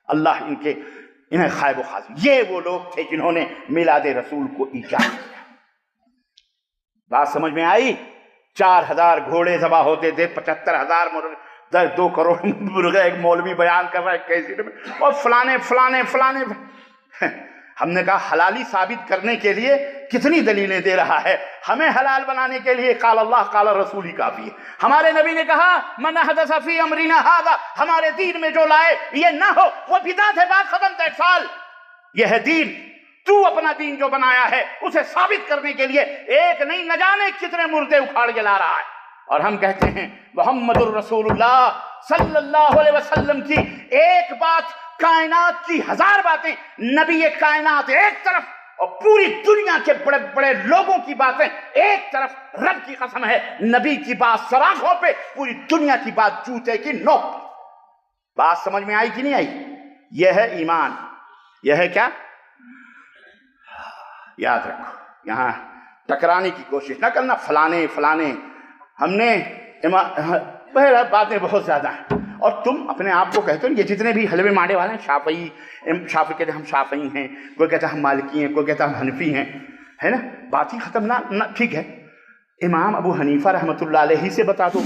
اللہ انہیں خائب و خازی۔ یہ وہ لوگ تھے جنہوں نے میلاد رسول کو ایجاد کیا۔ بات سمجھ میں آئی؟ 4000 گھوڑے ذبح ہوتے تھے، 75,000 2 کروڑ مرغے، ایک مولوی بیان کر رہا ہے کیسے، اور فلانے فلانے فلانے۔ ہم نے کہا حلالی ثابت کرنے کے لیے کتنی دلیلیں دے رہا ہے، ہمیں حلال بنانے کے لیے قال اللہ قال رسول ہی کافی ہے۔ ہمارے نبی نے کہا من احدث فی امرنا ھذا، ہمارے دین میں جو لائے یہ نہ ہو وہ بدعت ہے، بات ختم تے سال، یہ ہے دین۔ تو اپنا دین جو بنایا ہے اسے ثابت کرنے کے لیے ایک نہیں نہ جانے کتنے مردے اکھاڑ کے لا رہا ہے، اور ہم کہتے ہیں محمد الرسول اللہ صلی اللہ علیہ وسلم کی ایک بات کائنات کی 1000 باتیں، نبی کائنات ایک طرف اور پوری دنیا کے بڑے بڑے لوگوں کی باتیں ایک طرف۔ رب کی قسم ہے نبی کی بات سراخوں پہ، پوری دنیا کی بات جوتے کی نوک پہ۔ بات سمجھ میں آئی کہ نہیں آئی؟ یہ ہے ایمان، یہ ہے کیا؟ یاد رکھو، یہاں ٹکرانے کی کوشش نہ کرنا، فلانے فلانے، ہم نے باتیں بہت زیادہ ہیں، اور تم اپنے آپ کو کہتے ہو، یہ جتنے بھی حلوے مانڈے والے ہیں شافعی کہتے ہیں ہم شافعی ہیں، کوئی کہتا ہے ہم مالکی ہیں، کوئی کہتا ہے ہم حنفی ہیں، ہے نا، بات ہی ختم نہ، ٹھیک ہے، امام ابو حنیفہ رحمۃ اللہ علیہ سے بتا دو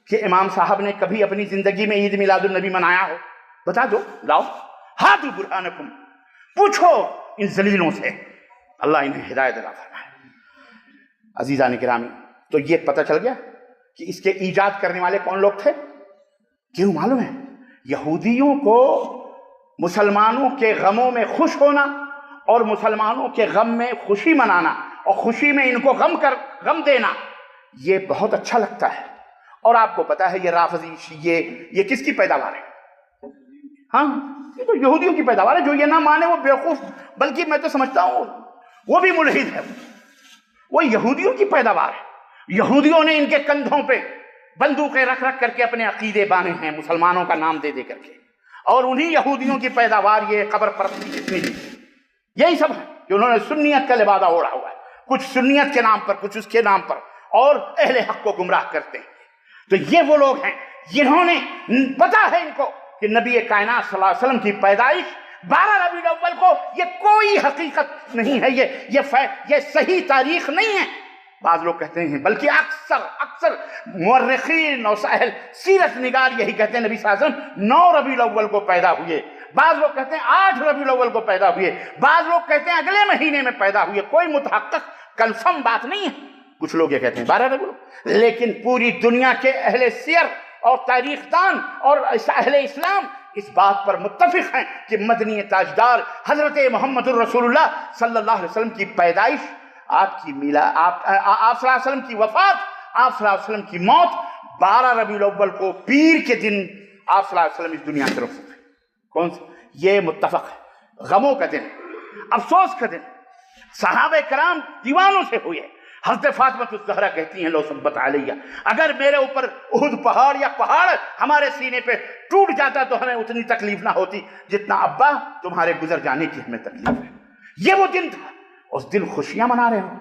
کہ امام صاحب نے کبھی اپنی زندگی میں عید میلاد النبی منایا ہو، بتا دو، لاؤ ہاتھو برہانکم، پوچھو ان ذلیلوں سے، اللہ انہیں ہدایت عطا فرمائے۔ عزیزان گرامی، تو یہ پتہ چل گیا کہ اس کے ایجاد کرنے والے کون لوگ تھے؟ کیوں معلوم ہے؟ یہودیوں کو مسلمانوں کے غموں میں خوش ہونا اور مسلمانوں کے غم میں خوشی منانا اور خوشی میں ان کو غم دینا یہ بہت اچھا لگتا ہے، اور آپ کو پتا ہے یہ رافضی شیعہ یہ کس کی پیداوار ہے؟ ہاں، یہ تو یہودیوں کی پیداوار ہے، جو یہ نہ مانے وہ بیوقوف، بلکہ میں تو سمجھتا ہوں وہ بھی ملحد ہے، وہ یہودیوں کی پیداوار ہے۔ یہودیوں نے ان کے کندھوں پہ بندوقیں رکھ رکھ کر کے اپنے عقیدے بانے ہیں مسلمانوں کا نام دے دے کر کے، اور انہی یہودیوں کی پیداوار یہ قبر پرستی جتنی بھی یہی سب ہے کہ انہوں نے سنیت کا لبادہ اوڑھا ہوا ہے، کچھ سنیت کے نام پر کچھ اس کے نام پر، اور اہل حق کو گمراہ کرتے ہیں۔ تو یہ وہ لوگ ہیں جنہوں نے پتا ہے ان کو کہ نبی کائنات صلی اللہ علیہ وسلم کی پیدائش 12 ربیع الاول کو یہ کوئی حقیقت نہیں ہے، یہ صحیح تاریخ نہیں ہے۔ بعض لوگ کہتے ہیں، بلکہ اکثر مورخین اور اہل سیرت نگار یہی کہتے ہیں نبی صلی اللہ علیہ وسلم 9 ربیع الاول کو پیدا ہوئے، بعض لوگ کہتے ہیں 8 ربیع الاول کو پیدا ہوئے، بعض لوگ کہتے ہیں اگلے مہینے میں پیدا ہوئے، کوئی متحقق کنفرم بات نہیں ہے۔ کچھ لوگ یہ کہتے ہیں 12 ربیع الاول، لیکن پوری دنیا کے اہل سیر اور تاریخ دان اور اہل اسلام اس بات پر متفق ہیں کہ مدنی تاجدار حضرت محمد الرسول اللہ صلی اللہ علیہ وسلم کی پیدائش آپ کی آپ صلی اللہ علیہ وسلم کی وفات، آپ صلی اللہ علیہ وسلم کی موت 12 ربیع الاول کو پیر کے دن آپ صلی اللہ علیہ وسلم اس دنیا سے رخصت ہوئے۔ کون سا؟ یہ متفق ہے، غموں کا دن، افسوس کا دن، صحابہ کرام دیوانوں سے ہوئے۔ حضرت فاطمہ الزہرا کہتی ہیں لو ثبت علیہ، اگر میرے اوپر احد پہاڑ یا پہاڑ ہمارے سینے پہ ٹوٹ جاتا تو ہمیں اتنی تکلیف نہ ہوتی جتنا ابا تمہارے گزر جانے کی ہمیں تکلیف ہے۔ یہ وہ دن تھا، اس دن خوشیاں منا رہے ہو۔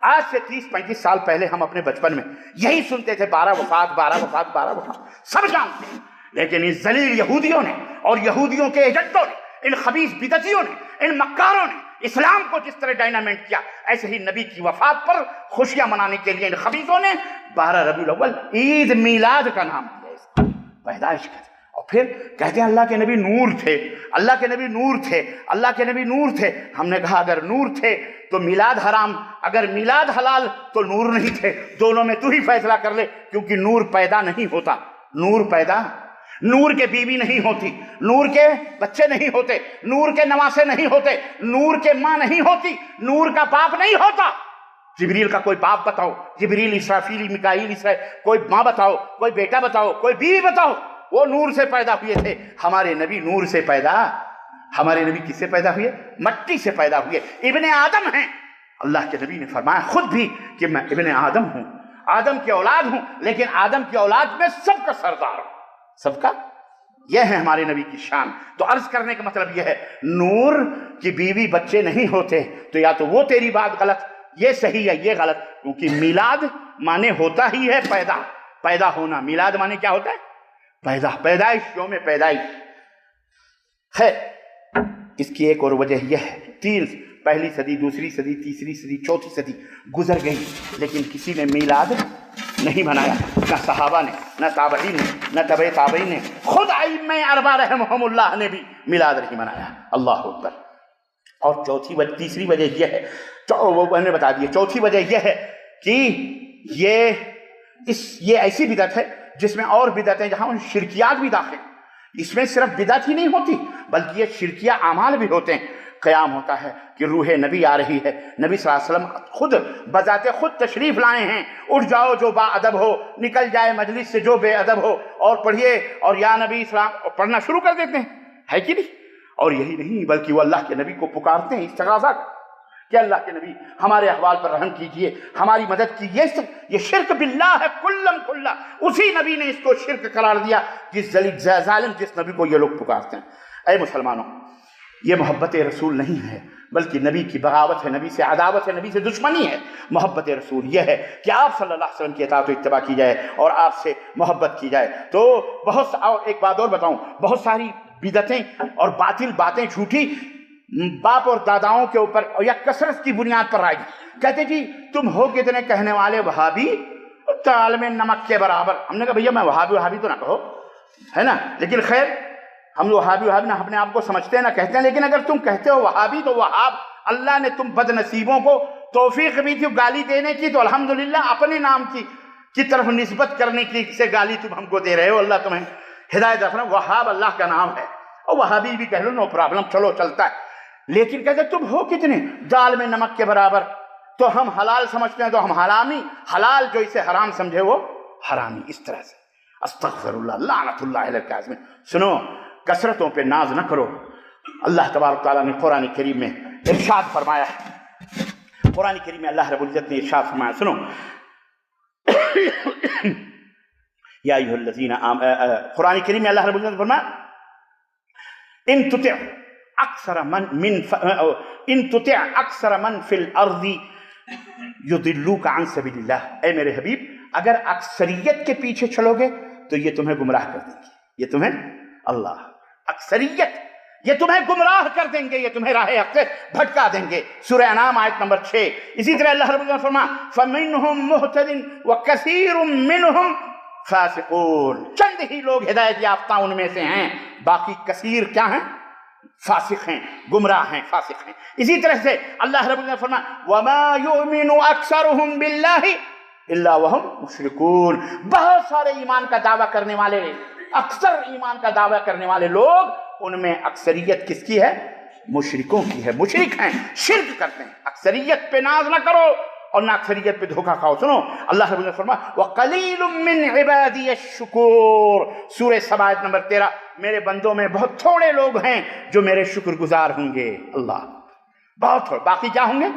آج سے 30-35 سال پہلے ہم اپنے بچپن میں یہی سنتے تھے، 12 وفات 12 وفات 12 وفات، سب جانتے ہیں۔ لیکن اس ذلیل یہودیوں نے اور یہودیوں کے ایجنٹوں نے، ان خبیث بدعتیوں نے، ان مکاروں نے اسلام کو جس طرح ڈائنامائٹ کیا، ایسے ہی نبی کی وفات پر خوشیاں منانے کے لیے ان خبیثوں نے 12 ربیع الاول عید میلاد کا نام دیا، اس کا پیدائش کا۔ اور پھر کہتے ہیں اللہ کے نبی نور تھے، اللہ کے نبی نور تھے، اللہ کے نبی نور تھے۔ ہم نے کہا اگر نور تھے تو میلاد حرام، اگر میلاد حلال تو نور نہیں تھے۔ دونوں میں تو ہی فیصلہ کر لے، کیونکہ نور پیدا نہیں ہوتا، نور کے بیوی نہیں ہوتی، نور کے بچے نہیں ہوتے، نور کے نواسے نہیں ہوتے، نور کے ماں نہیں ہوتی، نور کا باپ نہیں ہوتا۔ جبریل کا کوئی باپ بتاؤ، جبریل، اسرافیل، میکائیل، کوئی ماں بتاؤ، کوئی بیٹا بتاؤ، کوئی بیوی بتاؤ۔ وہ نور سے پیدا ہوئے تھے۔ ہمارے نبی نور سے پیدا، ہمارے نبی کس سے پیدا ہوئے؟ مٹی سے پیدا ہوئے، ابن آدم ہیں۔ اللہ کے نبی نے فرمایا خود بھی کہ میں ابن آدم ہوں، آدم کی اولاد ہوں، لیکن آدم کی اولاد میں سب کا سردار ہوں، سب کا۔ یہ ہے ہمارے نبی کی شان۔ تو عرض کرنے کا مطلب یہ ہے، نور کی بیوی بچے نہیں ہوتے تو یا تو وہ تیری بات غلط، یہ صحیح ہے، یہ غلط، کیونکہ میلاد مانے ہوتا ہی ہے پیدا ہونا۔ میلاد مانے کیا ہوتا ہے؟ پیدائش، یوم پیدائش۔ خیر، اس کی ایک اور وجہ یہ ہے، پہلی صدی، دوسری صدی، تیسری صدی، چوتھی صدی گزر گئی، لیکن کسی نے میلاد نہیں بنایا، نہ صحابہ نے، نہ تابعین نے، نہ تبع تابعین نے، خود ائمہ اربعہ رحمہم اللہ نے بھی میلاد نہیں منایا۔ اللہ اکبر۔ اور تیسری وجہ یہ ہے، وہ میں نے بتا دیا، چوتھی وجہ یہ ہے کہ یہ ایسی بدعت ہے جس میں اور بدعتیں، جہاں ان شرکیات بھی داخل، اس میں صرف بدعت ہی نہیں ہوتی بلکہ یہ شرکیہ اعمال بھی ہوتے ہیں۔ قیام ہوتا ہے کہ روح نبی آ رہی ہے، نبی صلی اللہ علیہ وسلم خود بذات خود تشریف لائے ہیں، اٹھ جاؤ جو با ادب ہو، نکل جائے مجلس سے جو بے ادب ہو، اور پڑھیے، اور یا نبی اسلام، اور پڑھنا شروع کر دیتے ہیں، ہے کہ نہیں؟ اور یہی نہیں بلکہ وہ اللہ کے نبی کو پکارتے ہیں استغاثہ کہ اللہ کے نبی ہمارے احوال پر رحم کیجئے، ہماری مدد کیجئے۔ یہ شرک باللہ ہے کلم کلہ، اسی نبی نے اس کو شرک قرار دیا جس ظالم جس نبی کو یہ لوگ پکارتے ہیں۔ اے مسلمانوں، یہ محبت رسول نہیں ہے بلکہ نبی کی بغاوت ہے، نبی سے عداوت ہے، نبی سے دشمنی ہے۔ محبت رسول یہ ہے کہ آپ صلی اللہ علیہ وسلم کی اطاعت و اتباع کی جائے اور آپ سے محبت کی جائے۔ تو اور ایک بات اور بتاؤں، بہت ساری بدعتیں اور باطل باتیں جھوٹی باپ اور داداؤں کے اوپر یا کثرت کی بنیاد پر آئی۔ کہتے جی تم ہو کتنے کہنے والے وہابی، عالم نمک کے برابر۔ ہم نے کہا بھیا میں وہابی تو نہ کہو، ہے نا، لیکن خیر ہم وہابی نہ اپنے آپ کو سمجھتے ہیں نہ کہتے ہیں، لیکن اگر تم کہتے ہو وہابی تو وہاب، اللہ نے تم بد نصیبوں کو توفیق بھی تھی گالی دینے کی، تو الحمدللہ اپنے نام کی طرف نسبت کرنے کی سے گالی تم ہم کو دے رہے ہو، اللہ تمہیں ہدایت رکھنا۔ وہاب اللہ کا نام ہے، اور وہابی بھی کہہ لو، نو پرابلم، چلو چلتا ہے۔ لیکن کہتے تم ہو کتنے دال میں نمک کے برابر، تو ہم حلال سمجھتے ہیں تو ہم حرامی، حلال جو اسے حرام سمجھے وہ حرامی۔ اس طرح سے استغفر اللہ، لعنت اللہ علی الکاذبین۔ سنو، کثرتوں پہ ناز نہ کرو۔ اللہ تبارک تعالیٰ نے قرآن کریم میں ارشاد فرمایا ہے، قرآن کریم میں اللہ رب العزت نے ارشاد فرمایا، سنو، یا ایھا الذین قرآن کریم میں اللہ رب العزت نے فرمایا ان تطع اکثر من فی الارض یضلوک عن سبیل اللہ۔ اے میرے حبیب، اگر اکثریت کے پیچھے چلو گے تو یہ تمہیں گمراہ کر دیں گے، یہ تمہیں اکثریت یہ تمہیں گمراہ کر دیں گے، یہ تمہیں راہ حق سے بھٹکا دیں گے۔ سورہ انعام آیت نمبر 6۔ اسی طرح اللہ رب العزت نے فرمایا فَمِنْهُمْ مُهْتَدٍ وَكَثِيرٌ مِّنْهُمْ فَاسِقُونَ۔ چند ہی لوگ ہدایت یافتہ ان میں سے ہیں، باقی کثیر کیا ہیں؟ فاسق ہیں، گمراہ ہیں، فاسق ہیں۔ اسی طرح سے اللہ رب العزت نے فرمایا وَمَا يُؤْمِنُ أَكْثَرُهُمْ بِاللَّهِ إِلَّا وَهُمْ مُشْرِكُونَ۔ بہت سارے ایمان کا دعویٰ کرنے والے، اکثر ایمان کا دعویٰ کرنے والے لوگ، ان میں اکثریت کس کی ہے؟ मुशरिकों की है। मुशरिक हैं, शिर्क करते हैं। अक्सरियत पे नाज ना करो और ना अक्सरियत पे धोखा खाओ। सुनो, अल्लाह रब्बुल इज्जत फरमाया वक़लीलुम मिन इबादी अश-शुकूर, सूरह सबा आयत नंबर 13, मेरे बंदों में बहुत थोड़े लोग हैं जो मेरे शुक्रगुजार होंगे। अल्लाह, बहुत थोड़े, बाकी क्या होंगे?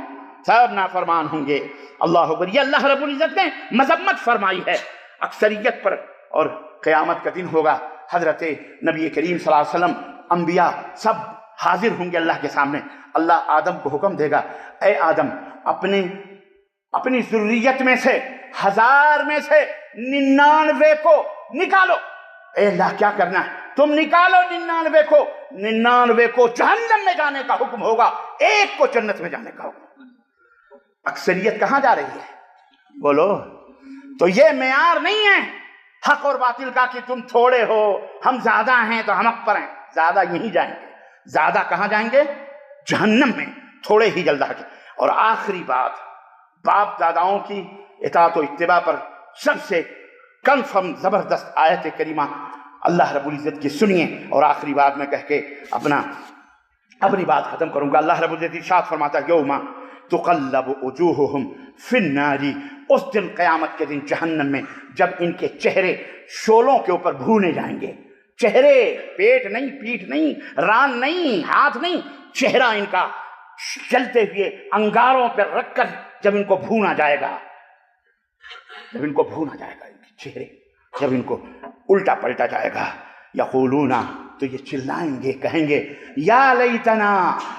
सब नाफरमान होंगे। अल्लाह अकबर। ये अल्लाह रब्बुल इज्जत ने मजम्मत फरमाई है अक्सरियत पर। और क़यामत का दिन होगा, हजरत नबी करीम सल्लल्लाहु अलैहि वसल्लम, अंबिया सब हाजिर होंगे अल्लाह के सामने। अल्लाह आदम को हुक्म देगा, ए आदम, अपनी ज़ुर्रियत में से 1000 में से 99 को निकालो। ए अल्लाह, क्या करना है? तुम निकालो 99 को जहन्नम में जाने का हुक्म होगा, एक को जन्नत में जाने का हुक्म। अक्सरियत कहां जा रही है? बोलो। तो ये मेयार नहीं है हक और बातिल का कि तुम थोड़े हो, हम ज्यादा हैं तो हम हक पर हैं। ज्यादा यहीं जाएंगे, ज्यादा कहां जाएंगे? जहन्नम में। थोड़े ही जल्द आगे। और आखिरी बात, बाप दादाओं की इताअत और इत्तिबा पर सबसे कन्फर्म जबरदस्त आयत करीमा अल्लाह रब्बुल इज्जत की सुनिए। और आखिरी बात मैं कह के अपनी बात खत्म करूंगा। अल्लाह रब्बुल इज्जत इरशाद फरमाता है, यौमा तुक़ल्लबु वुजूहुहुम फिन्नारी, उस दिन क़यामत के दिन जहन्नम में जब इनके चेहरे शोलों के ऊपर भूने जाएंगे। चेहरे, पेट नहीं, पीठ नहीं, रान नहीं, हाथ नहीं, चेहरा इनका जलते हुए अंगारों पर रखकर जब इनको भूना जाएगा, इनके चेहरे जब इनको उल्टा पलटा जाएगा, यक़ूलूना, तो ये चिल्लाएंगे, कहेंगे, या लैतना,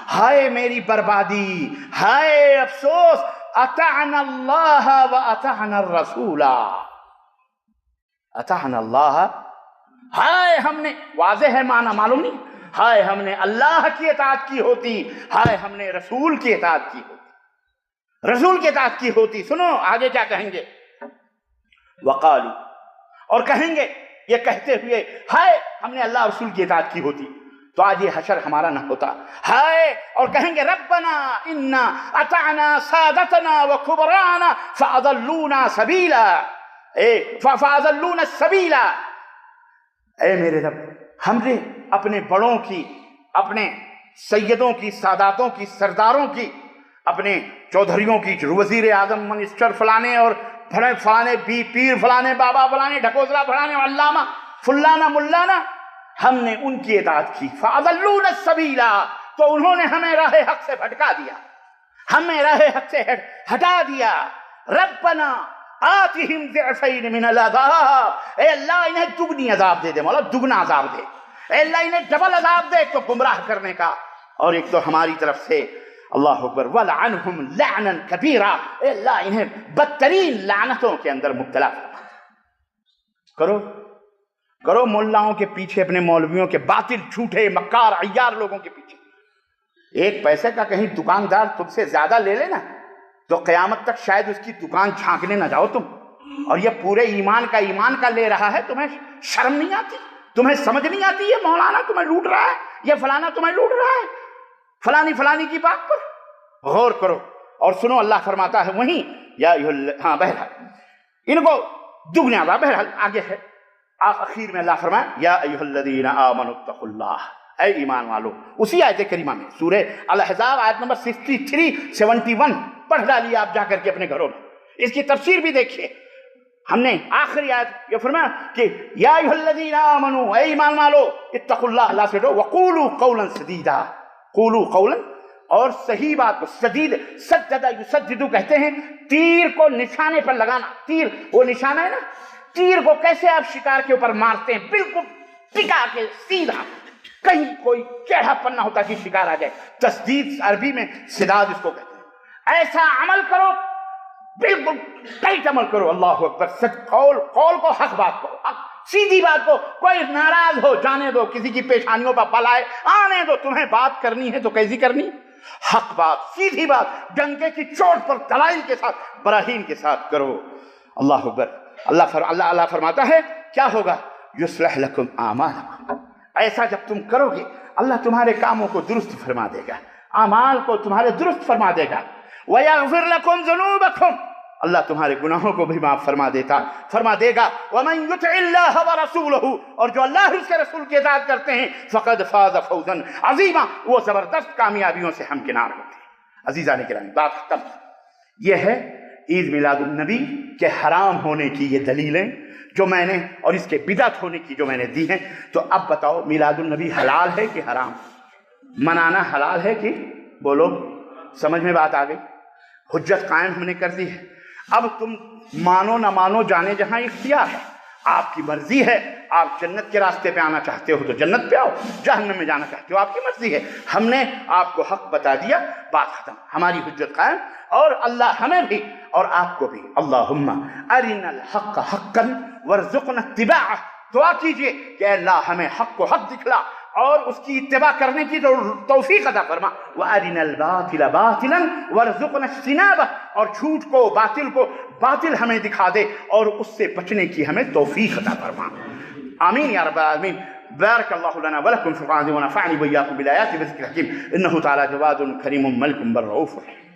हाय मेरी बर्बादी, हाय अफसोस, अताअना अल्लाह व अताअना रसूला। अताअना अल्लाह, हाय हमने, वाज़ेह है माना, मालूम नहीं? हाय हमने अल्लाह की इताअत की होती, हाय हमने रसूल की इताअत की होती, रसूल की इताअत की होती। सुनो आगे क्या कहेंगे? वक़ालू, और कहेंगे ये कहते हुए, हाय हमने अल्लाह रसूल की इताअत की होती तो आज ये हशर हमारा न होता। हाय, और कहेंगे रब्बना इन्ना अताना सादतना व कुबराना फअदल्लूना सबीला, फअदल्लूना सबीला। ए मेरे रब, हमने अपने बड़ों की, अपने सैयदों की, सादातों की, सरदारों की, अपने चौधरियों की, वजीर आजम, मिनिस्टर फलाने और फलाने, पीर फलाने, बाबा फलाने, ढकोसला फलाने, अल्लामा फुल्लाना मुल्लाना, हमने उनकी इताअत की। फ़अदल्लूना सबीला, तो उन्होंने हमें राह हक से भटका दिया, हमें राह हक से हटा दिया। रब्बना आतिहिम ज़िअफ़ैन मिनल अज़ाब, ए अल्लाह इन्हें दुगनी अज़ाब दे दे, मौला दुगना अज़ाब दे। ए अल्लाह इन्हें डबल अज़ाब दे, एक तो गुमराह करने का और एक तो हमारी तरफ से, अल्लाह अकबर, वलअनहुम लअनन कबीरा, ए अल्लाह इन्हें बदतरीन लानतों के अंदर मुब्तला करो। करो मुल्लाओं के पीछे, अपने मौलवियों के, बातिल झूठे मक्कार अय्यार लोगों के पीछे। एक पैसे का कहीं दुकानदार तुमसे ज्यादा ले लेना तो क़यामत तक शायद उसकी दुकान झांकने ना जाओ तुम। और ये पूरे ईमान का ले रहा है, तुम्हें शर्म नहीं आती? तुम्हें समझ नहीं आती? ये मौलाना तुम्हें लूट रहा है, ये फलाना तुम्हें लूट रहा है, फलानी की बात पर गौर करो। और सुनो, अल्लाह फरमाता है वहीं, या हाँ बहरहाल इनको दुगने अज़ाब। बहरहाल आगे है, आखिर में अल्लाह फरमाया, या अय्युहल्लज़ीना आमनुत्तक़ुल्लाह, ऐ ईमान वालो। उसी आयत करीमा में सूरह अल-अहज़ाब आयत नंबर 63-71 पढ़ डालिए आप जाकर के अपने घरों में, इसकी तफसीर भी देखिए। हमने आखिरी आयत ये फरमाया कि या अय्युहल्लज़ीना आमनू, ऐ ईमान वालो, इत्तक़ुल्लाह, अल्लाह से डरो, वक़ूलू क़ौलन सदीदा, क़ूलू क़ौलन, और सही बात को, सदीद, सद्ददा युसद्दिदु कहते हैं तीर को निशाने पर लगाना। तीर वो निशाना है ना, तीर को कैसे आप शिकार के ऊपर मारते हैं, बिल्कुल टिका के सीधा, कहीं कोई टेढ़ापन ना होता कि शिकार आ जाए। तस्दीद अरबी में सिदाद इसको कहते हैं। ऐसा अमल करो, बिल्कुल टाइट अमल करो। अल्लाह अकबर। सच कौल को हक बात को, सीधी बात को, कोई नाराज हो जाने दो, किसी की पेशानियों पर बल आए आने दो, तुम्हें बात करनी है तो कैसी करनी? हक बात, सीधी बात, डंके की चोट पर दलाइल के साथ, बराहीन के साथ करो। अल्लाह अकबर। अल्लाह फरमाता है क्या होगा? युस्लह लकुम आमालकुम, ऐसा जब तुम करोगे अल्लाह तुम्हारे कामों को दुरुस्त फरमा देगा, आमाल को तुम्हारे दुरुस्त फरमा देगा। वयग़फ़िर लकुम ज़ुनूबकुम, اللہ تمہارے گناہوں کو بھی معاف فرما دے گا. وَمَن يُطِعِ اللَّهَ وَرَسُولَهُ، اور جو اللہ اس کے رسول کی اطاعت کرتے ہیں، فَقَدْ فَازَ فَوْزًا عَظِيمًا، وہ زبردست کامیابیوں سے ہمکنار ہوتے ہیں. عزیزان کرام، بات ختم. یہ ہے عید میلاد النبی کے حرام ہونے کی یہ دلیلیں جو میں نے، اور اس کے بدعت ہونے کی جو میں نے دی ہیں. تو اب بتاؤ میلاد النبی حلال ہے کہ حرام؟ منانا حلال ہے کہ؟ بولو، سمجھ میں بات آ گئی؟ حجت قائم ہم نے کر دی ہے. اب تم مانو نہ مانو، جانے جہاں اختیار ہے، آپ کی مرضی ہے. آپ جنت کے راستے پہ آنا چاہتے ہو تو جنت پہ آؤ، جہنم میں جانا چاہتے ہو آپ کی مرضی ہے. ہم نے آپ کو حق بتا دیا، بات ختم. ہماری حجت قائم، اور اللہ ہمیں بھی اور آپ کو بھی. اللہم ارنا الحق حقا وارزقنا اتباعہ. دعا کیجئے کہ اللہ ہمیں حق کو حق دکھلا اور اس کی اتباع کرنے کی توفیق عطا فرما. وَأَرِنَا الْبَاطِلَ بَاطِلًا وَارْزُقْنَا اجْتِنَابَهُ، اور جھوٹ کو، باطل کو باطل ہمیں دکھا دے اور اس سے بچنے کی ہمیں توفیق عطا فرما. آمین یا رب العالمین. بارک اللہ لنا ولکم فی القرآن ونفعنی وإیاکم بالآیات والذکر الحکیم. انہ تعالی جواد کریم ملک بر رؤوف رحیم.